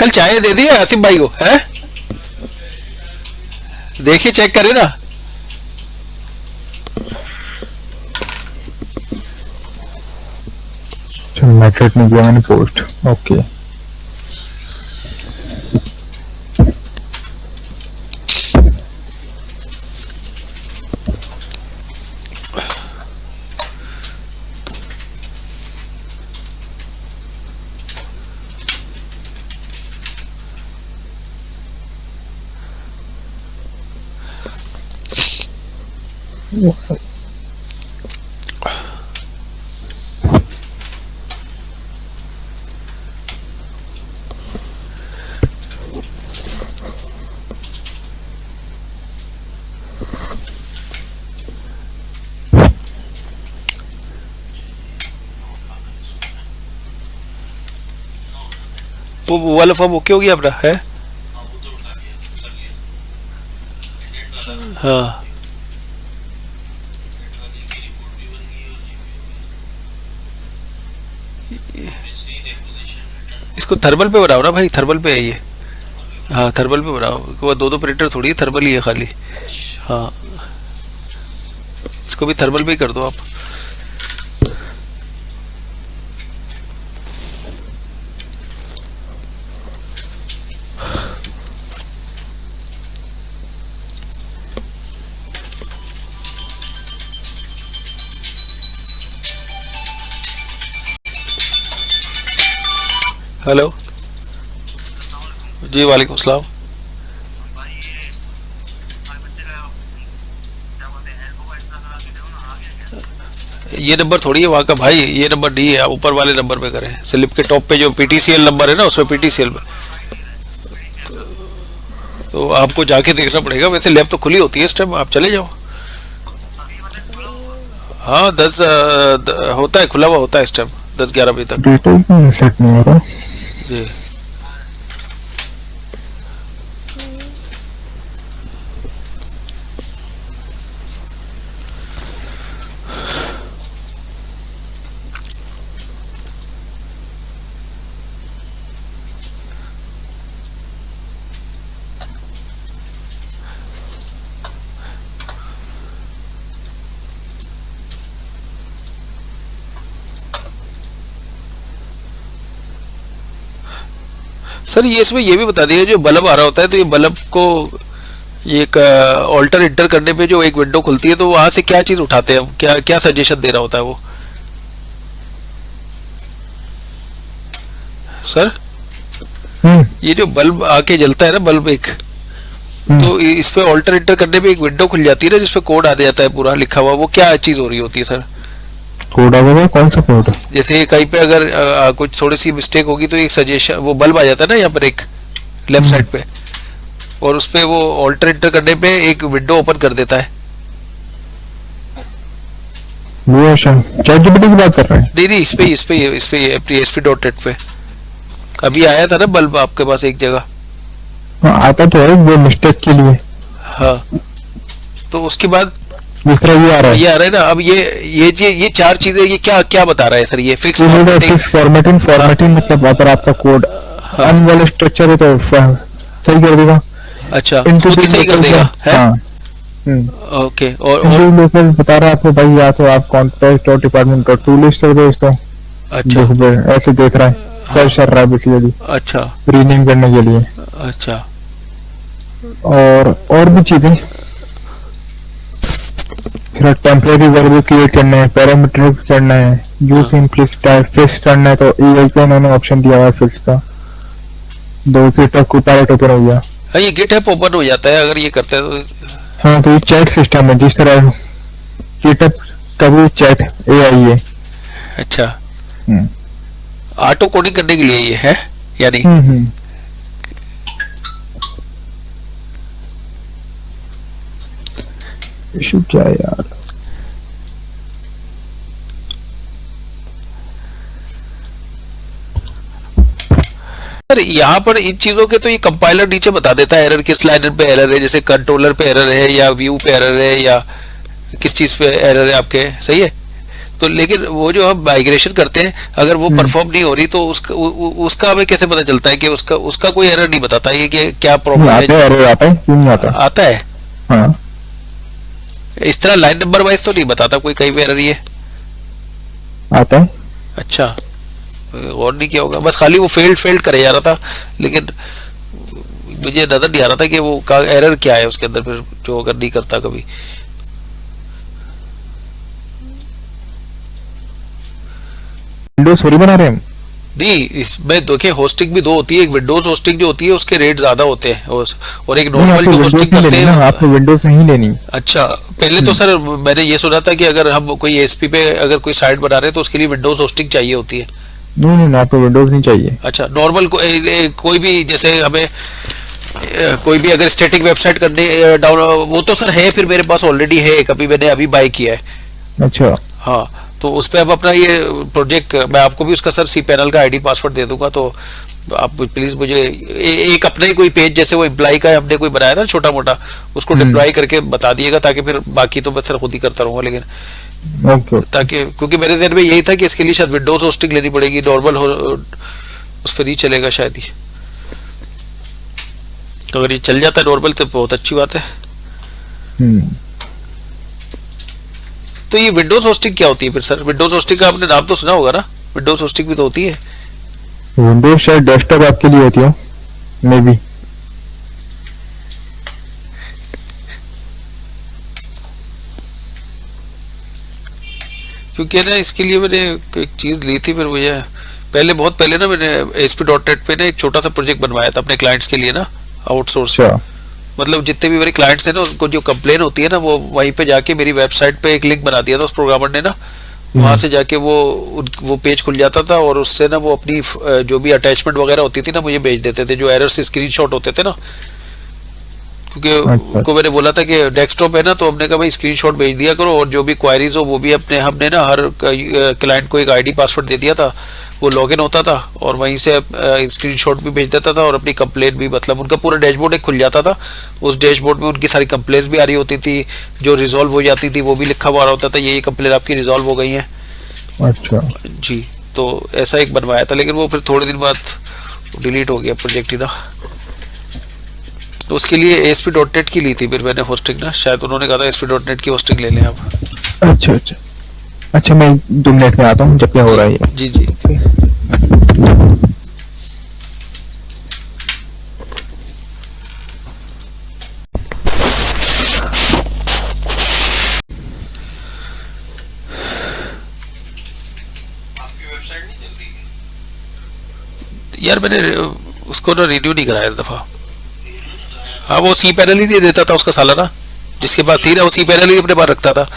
S1: कल चाय दे दी है आसिफ भाई को, है? देखिए, चेक करे ना।
S3: मेथड में गया मैंने पोस्ट, ओके।
S1: वो वाला फॉर्म ओके हो गया अपना, है? हाँ, इसको थर्मल पे बनाओ ना भाई, थर्मल पे है ये। हाँ, थर्मल पे बनाओ, वो दो प्रिंटर थोड़ी है, थर्मल ही है खाली। हाँ, इसको भी थर्मल पे ही कर दो आप। हेलो जी, वालेकुम सलाम। ये नंबर थोड़ी है वहाँ का भाई, ये नंबर नहीं है, आप ऊपर वाले नंबर पे करें। स्लिप के टॉप पे जो पीटीसीएल नंबर है ना, उसमें पीटीसीएल में तो आपको जाके देखना पड़ेगा। वैसे लैब तो खुली होती है इस टाइम, आप चले जाओ। हाँ, 10 होता है, खुला हुआ होता है इस टाइम, 10-11 बजे तक।
S3: डेटा सेट नहीं हो रहा
S1: जी, सर ये इसमें ये भी बता दिए, जो बल्ब आ रहा होता है तो ये बल्ब को ये एक ऑल्टर इंटर करने पे जो एक विंडो खुलती है, तो वहां से क्या चीज उठाते हैं, क्या क्या सजेशन दे रहा होता है वो, सर? ये जो बल्ब आके जलता है ना, बल्ब एक, तो इस पे ऑल्टर इंटर करने पे एक विंडो खुल जाती है ना, जिसपे कोड आ जाता है पूरा लिखा हुआ, वो क्या चीज हो रही होती है सर?
S3: कोड होगा, कौन सा कोड?
S1: जैसे कहीं पे अगर कुछ थोड़ी सी मिस्टेक होगी तो एक सजेशन, वो बल्ब आ जाता है ना यहाँ पर एक लेफ्ट साइड पे, और उस पे वो ऑल्टर इंटर करने पे एक विंडो ओपन कर देता है।
S3: वो अच्छा चैट जीपीटी की बात कर रहे हैं?
S1: नहीं नहीं, इस पे ASP.NET पे अभी आया था ना बल्ब आपके पास एक जगह।
S3: हाँ आता तो है वो मिस्टेक के लिए,
S1: हाँ, तो उसके बाद
S3: जिस तरह ये आ रहा है।
S1: ये आ रहा है ना। अब ये चार चीजें, ये क्या क्या बता रहा है सर? ये फिक्स
S3: फिक्स फॉर्मेटिंग मतलब अगर आपका कोड अन वाला स्ट्रक्चर है तो सही कर देगा।
S1: अच्छा,
S3: इनटू
S1: खुद ही सही कर देगा है?
S3: हाँ।
S1: ओके। और
S3: लोकल बता रहा है आपको भाई, या तो आप कॉन्टेक्ट और डिपार्टमेंट डॉट टू लिस्ट कर दो इसको।
S1: अच्छा
S3: ऐसे देख रहा है, सर्च कर रहा है बेसिकली
S1: अच्छा
S3: रीनेम करने के लिए।
S1: अच्छा,
S3: और भी चीजें, फिर टेम्परेरी वेरिएबल क्रिएट करना है, पैरामीटर करना है, यूज सिंपलिस्ट टाइप फिक्स करना है, तो एआई का इन्होंने ऑप्शन दिया हुआ है फिक्स का। दो से तक को पैरेट ओपन हो गया।
S1: हाँ, ये GitHub ओपन हो जाता है अगर ये करते हैं तो।
S3: हाँ तो ये चैट सिस्टम है, जिस तरह GitHub का भी चैट एआई है।
S1: अच्छा, ऑटो कोडिंग करने के लिए ये है यानी?
S3: इशू क्या है यार?
S1: सर यहाँ पर इन चीजों के तो ये कंपाइलर नीचे बता देता है एरर किस लाइनर पे एरर है, जैसे कंट्रोलर पे एरर है या व्यू पे एरर है या किस चीज पे एरर है आपके, सही है। तो लेकिन वो जो हम माइग्रेशन करते हैं अगर वो परफॉर्म नहीं हो रही तो उसका हमें कैसे पता चलता है कि उसका कोई एरर नहीं बताता ये कि क्या प्रॉब्लम है?
S3: एरर आता है, क्यों नहीं आता?
S1: आता है।
S3: हाँ,
S1: इस तरह लाइन नंबर वाइज तो नहीं बताता कोई कहीं पे एरर ये?
S3: आता है।
S1: अच्छा, और नहीं किया होगा, बस खाली वो फेल्ड करे जा रहा था, लेकिन मुझे नजर नहीं आ रहा था कि वो का एरर क्या है उसके अंदर, फिर जो अगर नहीं करता कभी।
S3: विंडोज थोड़ी बना रहे हैं हम।
S1: नहीं, इसमें देखिए होस्टिंग भी दो होती है, एक विंडोज होस्टिंग जो होती है उसके रेट ज्यादा होते हैं और एक नॉर्मल जो होस्टिंग करते हैं
S3: आपको विंडोज नहीं लेनी।
S1: अच्छा, पहले तो सर मैंने ये सुना था कि अगर हम कोई ASP पे अगर कोई साइट बना रहे हैं तो उसके लिए विंडोज होस्टिंग चाहिए होती है।
S3: नहीं आपको विंडोज नहीं चाहिए।
S1: अच्छा, नॉर्मल कोई भी, जैसे हमें कोई भी अगर स्टैटिक वेबसाइट करने डाउन, वो तो सर है फिर मेरे पास ऑलरेडी है, कभी मैंने अभी बाय किया है।
S3: अच्छा,
S1: हाँ, तो उस पर अब अपना ये प्रोजेक्ट, मैं आपको भी उसका सर cPanel का ID पासवर्ड दे दूंगा, तो आप प्लीज मुझे एक अपना ही कोई पेज, जैसे वो एम्प्लॉय का हमने कोई बनाया था छोटा मोटा, उसको डिप्लॉय करके बता दिएगा, ताकि फिर बाकी तो मैं सर खुद ही करता रहूंगा। लेकिन ताकि, क्योंकि मेरे ध्यान में यही था कि इसके लिए शायद विंडोज होस्टिंग लेनी पड़ेगी, नॉर्मल उस पर ही चलेगा शायद ही। तो अगर ये चल जाता है नॉर्मल तो बहुत अच्छी बात है। तो ये विंडोज होस्टिंग क्या होती है फिर सर? विंडोज होस्टिंग का आपने नाम तो सुना होगा ना, विंडोज होस्टिंग भी तो होती है।
S3: विंडोज शायद डेस्कटॉप आपके लिए होती हो, मे बी।
S1: क्योंकि ना इसके लिए मैंने एक चीज ली थी, फिर मुझे पहले, बहुत पहले ना मैंने ASP.NET पे ना एक छोटा सा प्रोजेक्ट बनवाया था अपने क्लाइंट्स के लिए ना, आउटसोर्स। मतलब जितने भी मेरे क्लाइंट्स हैं ना, उनको जो कंप्लेन होती है ना, वो वहीं पे जाके मेरी वेबसाइट पे एक लिंक बना दिया था उस प्रोग्रामर ने ना, वहां से जाके वो पेज खुल जाता था, और उससे ना वो अपनी जो भी अटैचमेंट वगैरह होती थी ना मुझे भेज देते थे, जो एरर से स्क्रीनशॉट होते थे ना, क्योंकि उनको मैंने बोला था कि डेस्कटॉप है ना, तो हमने कहा भाई स्क्रीनशॉट भेज दिया करो, और जो भी क्वायरीज हो वो भी हमने ना हर क्लाइंट को एक ID पासवर्ड दे दिया था, वो लॉगिन होता था और वहीं से स्क्रीनशॉट भी भेज देता था, और अपनी कंप्लेंट भी, मतलब उनका पूरा डैशबोर्ड एक खुल जाता था, उस डैशबोर्ड में उनकी सारी कंप्लेंट्स भी आ रही होती थी, जो रिजॉल्व हो जाती थी वो भी लिखा हुआ होता था, ये कंप्लेंट आपकी रिजॉल्व हो गई है।
S3: अच्छा
S1: जी, तो ऐसा एक बनवाया था, लेकिन वो फिर थोड़े दिन बाद डिलीट हो गया प्रोजेक्ट ही ना। तो उसके लिए ASP.NET की ली थी फिर मैंने होस्टिंग ना, शायद उन्होंने कहा था ASP.NET की होस्टिंग ले लें आप।
S3: अच्छा मैं 2 मिनट में आता हूँ जब क्या हो रहा है।
S1: जी जी। यार मैंने उसको ना रिन्यू नहीं कराया दफा। हाँ, वो cPanel ही दे देता था उसका साला ना, जिसके पास थी ना वो cPanel ही अपने पास रखता था।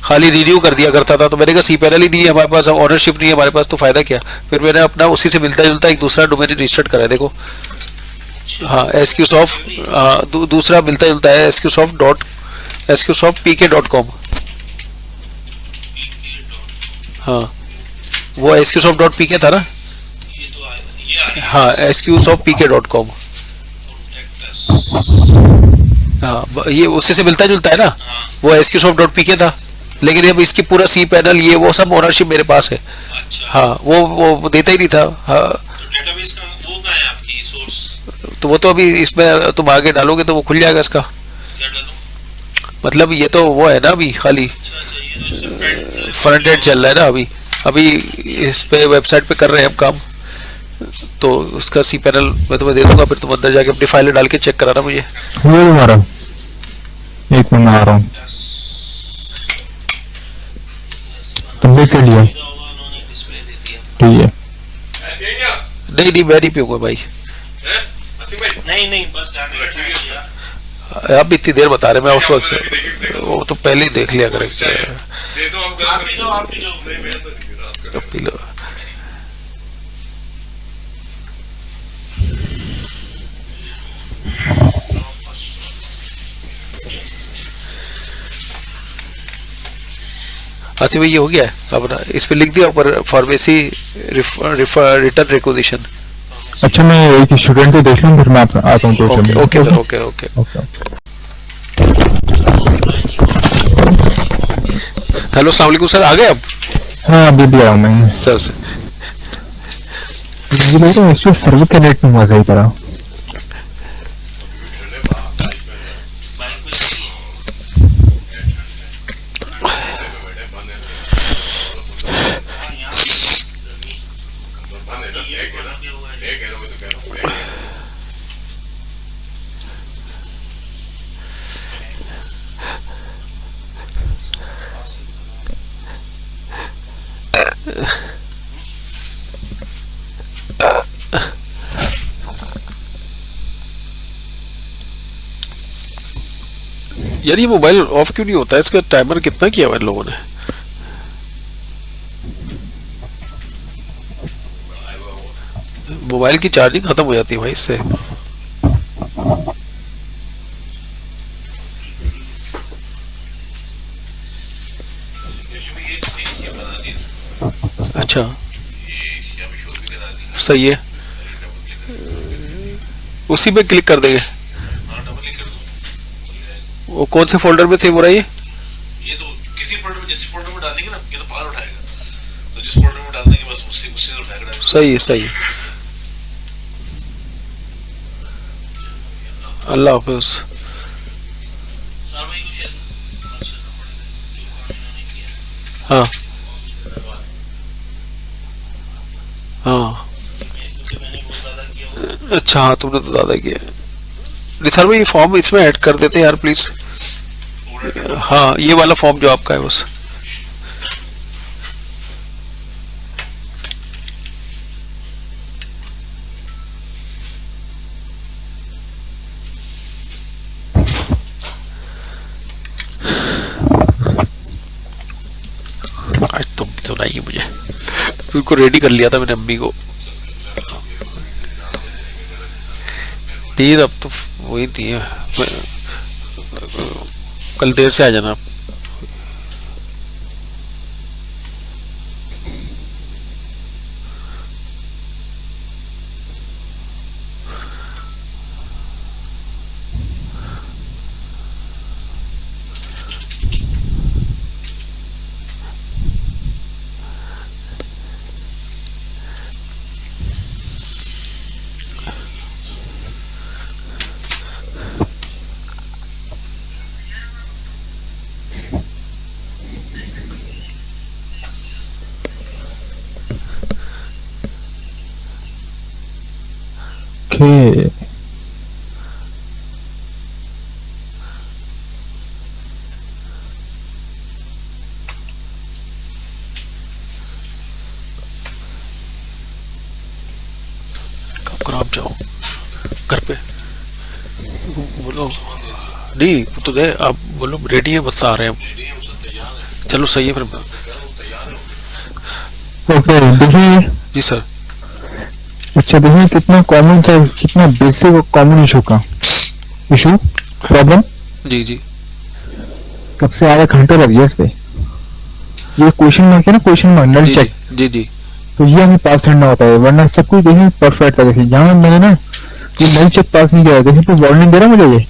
S1: खाली रिन्यू कर दिया करता था, तो मैंने कहा सी पैनल ही नहीं है हमारे पास, ऑनरशिप नहीं है हमारे पास, तो फायदा क्या। फिर मैंने अपना उसी से मिलता जुलता एक दूसरा डोमेन रजिस्टर्ड करा है, देखो। हाँ SQSoft, दूसरा मिलता जुलता है SQSoft.pk.com। हाँ वो SQSoft.pk था ना। हाँ SQSoftpk.com। हाँ ये उसी से मिलता जुलता है ना। वो SQSoft.pk था, लेकिन अब इसकी पूरा सी पैनल ये वो सब ओनरशिप मेरे पास है। हाँ वो देता ही नहीं था। हाँ
S4: डेटाबेस का वो कहाँ है आपकी सोर्स?
S1: तो वो तो अभी इसमें तुम आगे डालोगे तो वो खुल जाएगा इसका।
S4: क्या डालूं?
S1: मतलब ये तो वो है ना अभी खाली
S4: ये तो
S1: फ्रंट एंड चल रहा है ना अभी इस पे वेबसाइट पे कर रहे हैं हम काम, तो उसका सी पैनल मैं तुम्हें दे दूंगा, फिर तुम अंदर जाके अपनी फाइलें डाल के चेक कराना मुझे।
S3: हुआ तुम्हारा? एक मिनट में आ रहा हूँ। तुम देख के लिया?
S4: उन्होंने डिस्प्ले दे दिया।
S3: ठीक है।
S1: नहीं मैं नहीं पीऊंगा भाई।
S4: नहीं बस जाने का time दिया।
S1: आप इतनी देर बता रहे, मैं उस वक्त से वो तो पहले ही देख लिया करेक्ट।
S4: आप भी लो नहीं मैं तो नहीं पी रहा।
S1: P low. अच्छा भाई ये हो गया है अपना, इस पे लिख दिया ऊपर फार्मेसी रिटर्न रिक्वेजिशन।
S3: अच्छा मैं एक स्टूडेंट को देख लूँ, फिर मैं आता हूँ।
S1: Okay okay sir, okay okay. Hello अस्सलाम वालेकुम सर, आ गए आप?
S3: हाँ अभी भी आया हूँ मैं।
S1: सर से
S3: मुझे लग रहा है इसमें सर्वर कनेक्ट नहीं हुआ सही तरह।
S1: यार ये मोबाइल ऑफ क्यों नहीं होता है? इसका टाइमर कितना किया हुआ है इन लोगों ने? मोबाइल की चार्जिंग खत्म हो जाती है भाई इससे। अच्छा सही है, उसी पे क्लिक कर देंगे। वो कौन से फोल्डर में सेव हो रहा है
S4: ये तो किसी फोल्डर में, जिस फोल्डर में डालेंगे ना ये तो पार उठाएगा, तो जिस फोल्डर में डाल देंगे बस उससे उससे उठाएगा।
S1: सही है सही है। अल्लाह हाफिज।
S4: सर भाई को शायद जो काम इन्होंने किया।
S1: हाँ हाँ
S4: क्योंकि मैंने बहुत ज्यादा किया।
S1: अच्छा हाँ तुमने तो ज़्यादा किया। निसार भाई ये फॉर्म इसमें ऐड कर देते हैं यार प्लीज। हाँ ये वाला फॉर्म जो आपका है बस। आज तुम भी सुनाइए मुझे, बिल्कुल रेडी कर लिया था मैंने अम्मी को। तीन अब तो वही नहीं है, कल देर से आ जाना आप।
S3: ओके
S1: कब करो आप जाओ घर पे, बोलो नहीं वो तो दे आप बोलो रेडी है बस आ रहे हैं हम। चलो सही है फिर।
S3: ओके देखिए,
S1: जी सर।
S3: अच्छा देखिए कितना कॉमन था, कितना बेसिक और कॉमन इशू प्रॉब्लम।
S1: जी जी
S3: कब से आधा घंटा लग गया इस पे। ये क्वेश्चन मार्क है ना, क्वेश्चन मार्क नल
S1: जी
S3: चेक,
S1: जी जी
S3: तो ये हमें पास करना होता है, वरना सब कुछ देखिए परफेक्ट था। देखिए यहाँ मैंने ना ये नल चेक पास नहीं किया, देखिए तो वार्निंग दे रहा मुझे ये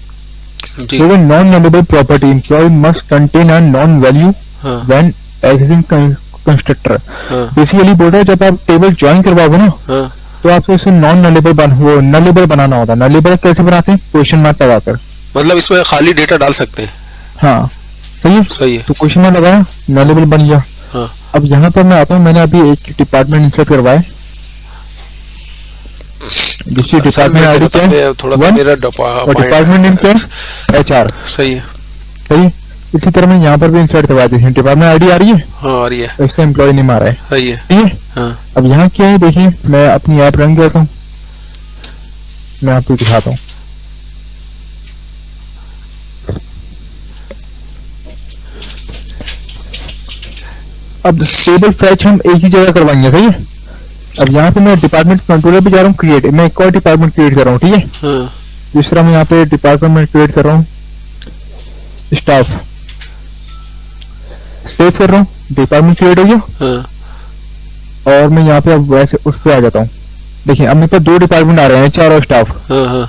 S1: जी।
S3: Non nullable property employ must contain a non value
S1: हाँ
S3: व्हेन एग्जिस्टिंग कंस्ट्रक्टर।
S1: हाँ
S3: बेसिकली बोल रहा है जब आप टेबल ज्वाइन करवाओगे ना,
S1: हाँ।
S3: तो आपको इसे नॉन नलेबल वो नलेबल बनाना होता है। नलेबल कैसे बनाते हैं, क्वेश्चन मार्क लगाकर।
S1: मतलब इसमें खाली डेटा डाल सकते हैं।
S3: हाँ सही है,
S1: सही है।
S3: तो क्वेश्चन मार्क लगाया, नलेबल बन गया।
S1: हाँ
S3: अब यहाँ पर मैं आता हूँ, मैंने अभी एक डिपार्टमेंट इंसर्ट करवाया, जिसकी
S1: सर
S3: डिपार्टमेंट
S1: मेरे को
S3: आईडी क्या है,
S1: बताइए थोड़ा सा
S3: 1,
S1: मेरा
S3: और डिपार्टमेंट नेम क्या है, HR।
S1: सही है।
S3: सही है। इसी तरह मैं यहाँ पर भी इंसर्ट करवा दी, डिपार्टमेंट आईडी आ रही है,
S1: हाँ आ रही है।
S3: इससे एम्प्लॉय नेम आ रहा है।
S1: सही है।
S3: ठीक है।
S1: हाँ
S3: अब यहाँ क्या है देखिए, मैं अपनी ऐप रन करता हूँ, मैं आपको दिखाता हूँ। अब टेबल फैच हम एक ही जगह करवाएंगे, सही है। अब यहाँ पे मैं डिपार्टमेंट कंट्रोलर पे जा रहा हूँ, क्रिएट, मैं एक और डिपार्टमेंट क्रिएट कर रहा हूँ। ठीक है,
S1: हाँ
S3: जिस तरह मैं यहाँ पे डिपार्टमेंट क्रिएट कर रहा हूँ, स्टाफ सेव कर रहा हूँ, डिपार्टमेंट क्रिएट हो गया।
S1: हाँ
S3: और मैं यहाँ पे अब वैसे उस पे आ जाता हूँ। देखिए अब मेरे पास 2 डिपार्टमेंट आ रहे हैं, HR और स्टाफ।
S1: हाँ हाँ।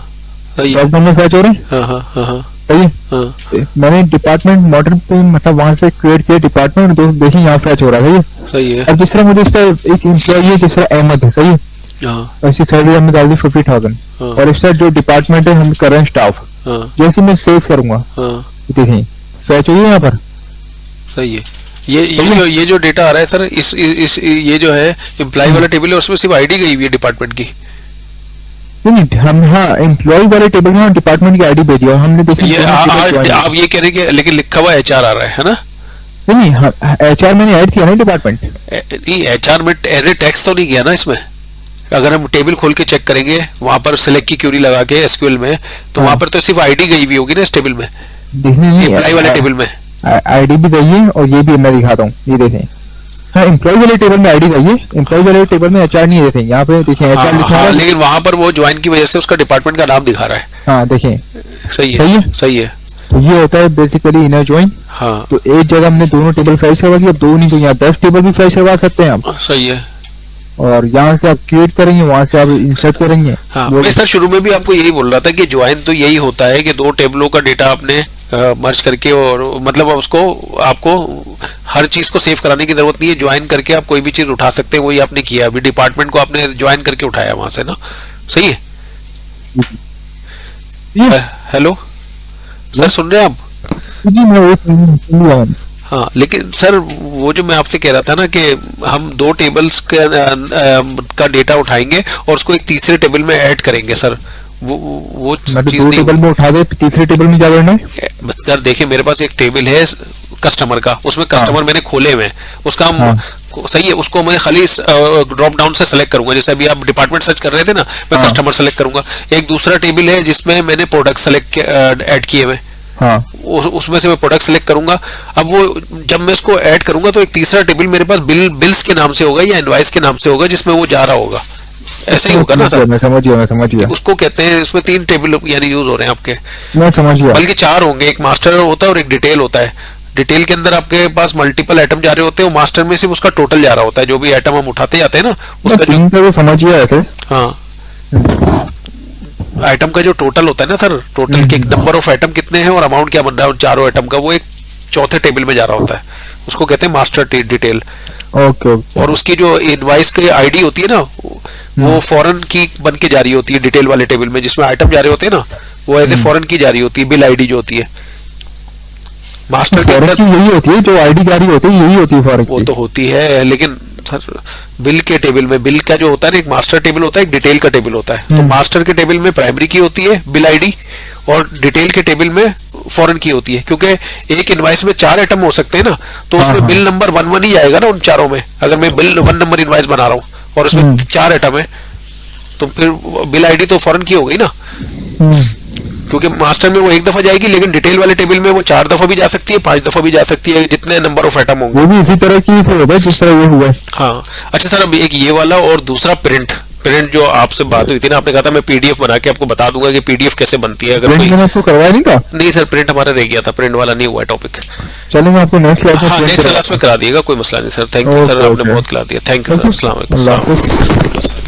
S1: सही है।
S3: ड्रॉप डाउन में फैच हो रहे हैं।
S1: हाँ हाँ हाँ हाँ
S3: सही है।
S1: हाँ।
S3: मैंने डिपार्टमेंट मॉडल पे मतलब वहां से क्रिएट किया डिपार्टमेंट, तो देखिए यहाँ फैच हो रहा है। सही है।
S1: सही है।
S3: अब जिस तरह मुझे इसका एक एम्प्लॉय है, जिस तरह अहमद है, सही है,
S1: हाँ
S3: और इसकी सैलरी हमने डाल दी 50,000,
S1: हाँ
S3: और इसका जो डिपार्टमेंट है हम कर रहे हैं स्टाफ।
S1: हाँ
S3: जैसे मैं सेव करूंगा,
S1: हाँ।
S3: देखिए फैच हो गया यहाँ पर।
S1: सही है। ये जो डेटा आ रहा है सर, इस ये जो है एम्प्लॉय वाला टेबल है, उसमें सिर्फ आईडी गई हुई है डिपार्टमेंट की।
S3: नहीं हम, हाँ एम्प्लॉय वाले टेबल में डिपार्टमेंट की आईडी भेजी और हमने देखी।
S1: ये आप ये कह रहे हैं कि लेकिन लिखा हुआ HR आ रहा है ना?
S3: नहीं हाँ, HR मैंने ऐड किया ना डिपार्टमेंट।
S1: नहीं HR में एज टैक्स तो नहीं किया ना इसमें। अगर हम टेबल खोल के चेक करेंगे वहां पर सिलेक्ट की क्यूरी लगा के SQL में, तो वहां पर तो सिर्फ आईडी गई हुई होगी ना इस टेबल में, एम्प्लॉय वाले टेबल में।
S3: आईडी भी गई है और ये भी मैं दिखाता हूँ, ये देखें। हाँ एम्प्लॉय वाले टेबल में आईडी गई है, एम्प्लॉय वाले टेबल में HR नहीं देखें। यहाँ पे देखें HR लिखा
S1: हाँ,
S3: है,
S1: लेकिन वहां पर वो ज्वाइन की वजह से उसका डिपार्टमेंट का नाम दिखा रहा है।
S3: हाँ देखें।
S1: सही
S3: सही
S1: है।
S3: है?
S1: सही है।
S3: तो ये होता है बेसिकली इनर ज्वाइन।
S1: हाँ
S3: तो एक जगह हमने दोनों टेबल फैच करवा दिया, 2 नहीं तो यहाँ 10 टेबल भी फैच करवा सकते हैं आप।
S1: सही है।
S3: और यहाँ से आप क्रिएट करेंगे, वहां से आप इंसर्ट करेंगे।
S1: हाँ
S3: वो
S1: मैं सर शुरू में भी आपको यही बोल रहा था कि ज्वाइन तो यही होता है कि 2 टेबलों का डेटा आपने मर्ज करके, और मतलब उसको आपको हर चीज को सेव कराने की जरूरत नहीं है, ज्वाइन करके आप कोई भी चीज उठा सकते हैं। वही आपने किया, अभी डिपार्टमेंट को आपने ज्वाइन करके उठाया वहां से ना। सही है। हेलो सर, सुन रहे हैं आप?
S3: जी मैं वो सुन लिया।
S1: हाँ लेकिन सर वो जो मैं आपसे कह रहा था ना कि हम 2 टेबल्स का डेटा उठाएंगे और उसको एक तीसरे टेबल में ऐड करेंगे सर, वो
S3: मतलब
S1: चीज
S3: 2
S1: नहीं
S3: टेबल में उठा दे, तीसरे टेबल में क्या करना है।
S1: सर देखिए मेरे पास एक टेबल है कस्टमर का, उसमें कस्टमर मैंने खोले हुए हैं, उसका हम सही है, उसको मैं खाली ड्रॉप डाउन से सेलेक्ट करूंगा। जैसे अभी आप डिपार्टमेंट सर्च कर रहे थे ना, मैं कस्टमर सेलेक्ट करूंगा। एक दूसरा टेबल है जिसमें मैंने प्रोडक्ट सेलेक्ट ऐड किए हुए,
S3: हाँ
S1: उसमें से मैं प्रोडक्ट सेलेक्ट करूंगा। अब वो जब मैं इसको ऐड करूंगा तो एक तीसरा टेबल मेरे पास बिल्स के नाम से होगा या इनवॉइस के नाम से होगा, जिसमें वो जा रहा होगा। ऐसा ही होगा ना सर?
S3: मैं समझ गया।
S1: उसको कहते हैं, इसमें 3 टेबल यानी यूज हो रहे हैं आपके।
S3: मैं समझ गया।
S1: बल्कि 4 होंगे, एक मास्टर होता है और एक डिटेल होता है। डिटेल के अंदर आपके पास मल्टीपल आइटम जा रहे होते हैं, मास्टर में सिर्फ उसका टोटल जा रहा होता है, जो भी आइटम हम उठाते जाते हैं ना उसका जो,
S3: 3 का तो समझ गया ऐसे।
S1: हाँ आइटम का जो टोटल होता है ना सर, टोटल के नंबर ऑफ आइटम कितने हैं और अमाउंट क्या बन रहा है चारों आइटम का, वो एक चौथे टेबल में जा रहा होता है, उसको कहते हैं मास्टर डिटेल।
S3: ओके।
S1: और उसकी जो इनवॉइस की आईडी होती है ना, वो फॉरेन की बन के जा रही होती है डिटेल वाले टेबल में, जिसमें आइटम जा रहे होते हैं ना, वो एज ए फॉरेन की जा रही होती है, बिल आईडी जो होती है। मास्टर के अंदर
S3: यही होती है, जो आईडी जारी होती है यही होती है फॉरेन की।
S1: वो तो होती है, लेकिन सर बिल के टेबल में, बिल का जो होता है ना, एक मास्टर टेबल होता है, एक डिटेल का टेबल होता है। तो मास्टर के टेबल में प्राइमरी की होती है बिल आईडी, और डिटेल के टेबल में फॉरेन की होती है। क्योंकि एक इनवॉइस में 4 आइटम हो सकते हैं ना, तो उसमें बिल नंबर 1 ही आएगा ना उन चारों में। अगर मैं बिल 1 नंबर इनवॉइस बना रहा हूँ और उसमें 4 आइटम है, तो फिर बिल आईडी तो फॉरेन की हो गई ना। क्योंकि मास्टर में वो एक दफा जाएगी, लेकिन डिटेल वाले टेबल में वो 4 दफा भी जा सकती है, 5 दफा भी जा सकती है, जितने नंबर ऑफ एटम होंगे।
S3: वो भी इसी तरह की से होगा जिस तरह ये हुआ है।
S1: हाँ अच्छा सर, अब एक ये वाला और दूसरा प्रिंट जो आपसे बात हुई थी ना, आपने कहा था मैं पीडीएफ बना के आपको बता दूंगा कि पीडीएफ कैसे बनती है। अगर
S3: प्रिंट
S1: कोई
S3: मैंने आपको करवाया नहीं था।
S1: नहीं सर, प्रिंट हमारा रह गया था, प्रिंट वाला नहीं हुआ टॉपिक।
S3: चलो मैं आपको नेक्स्ट क्लास में
S1: हाँ
S3: print
S1: नेक्स्ट
S3: करवा-
S1: क्लास में करा दिएगा, कोई मसला नहीं sir. Thank you sir,
S3: okay,
S1: आपने
S3: ओके।
S1: बहुत करा दिया। थैंक यू सर, अस्सलाम वालेकुम।
S3: अल्लाह हाफिज़।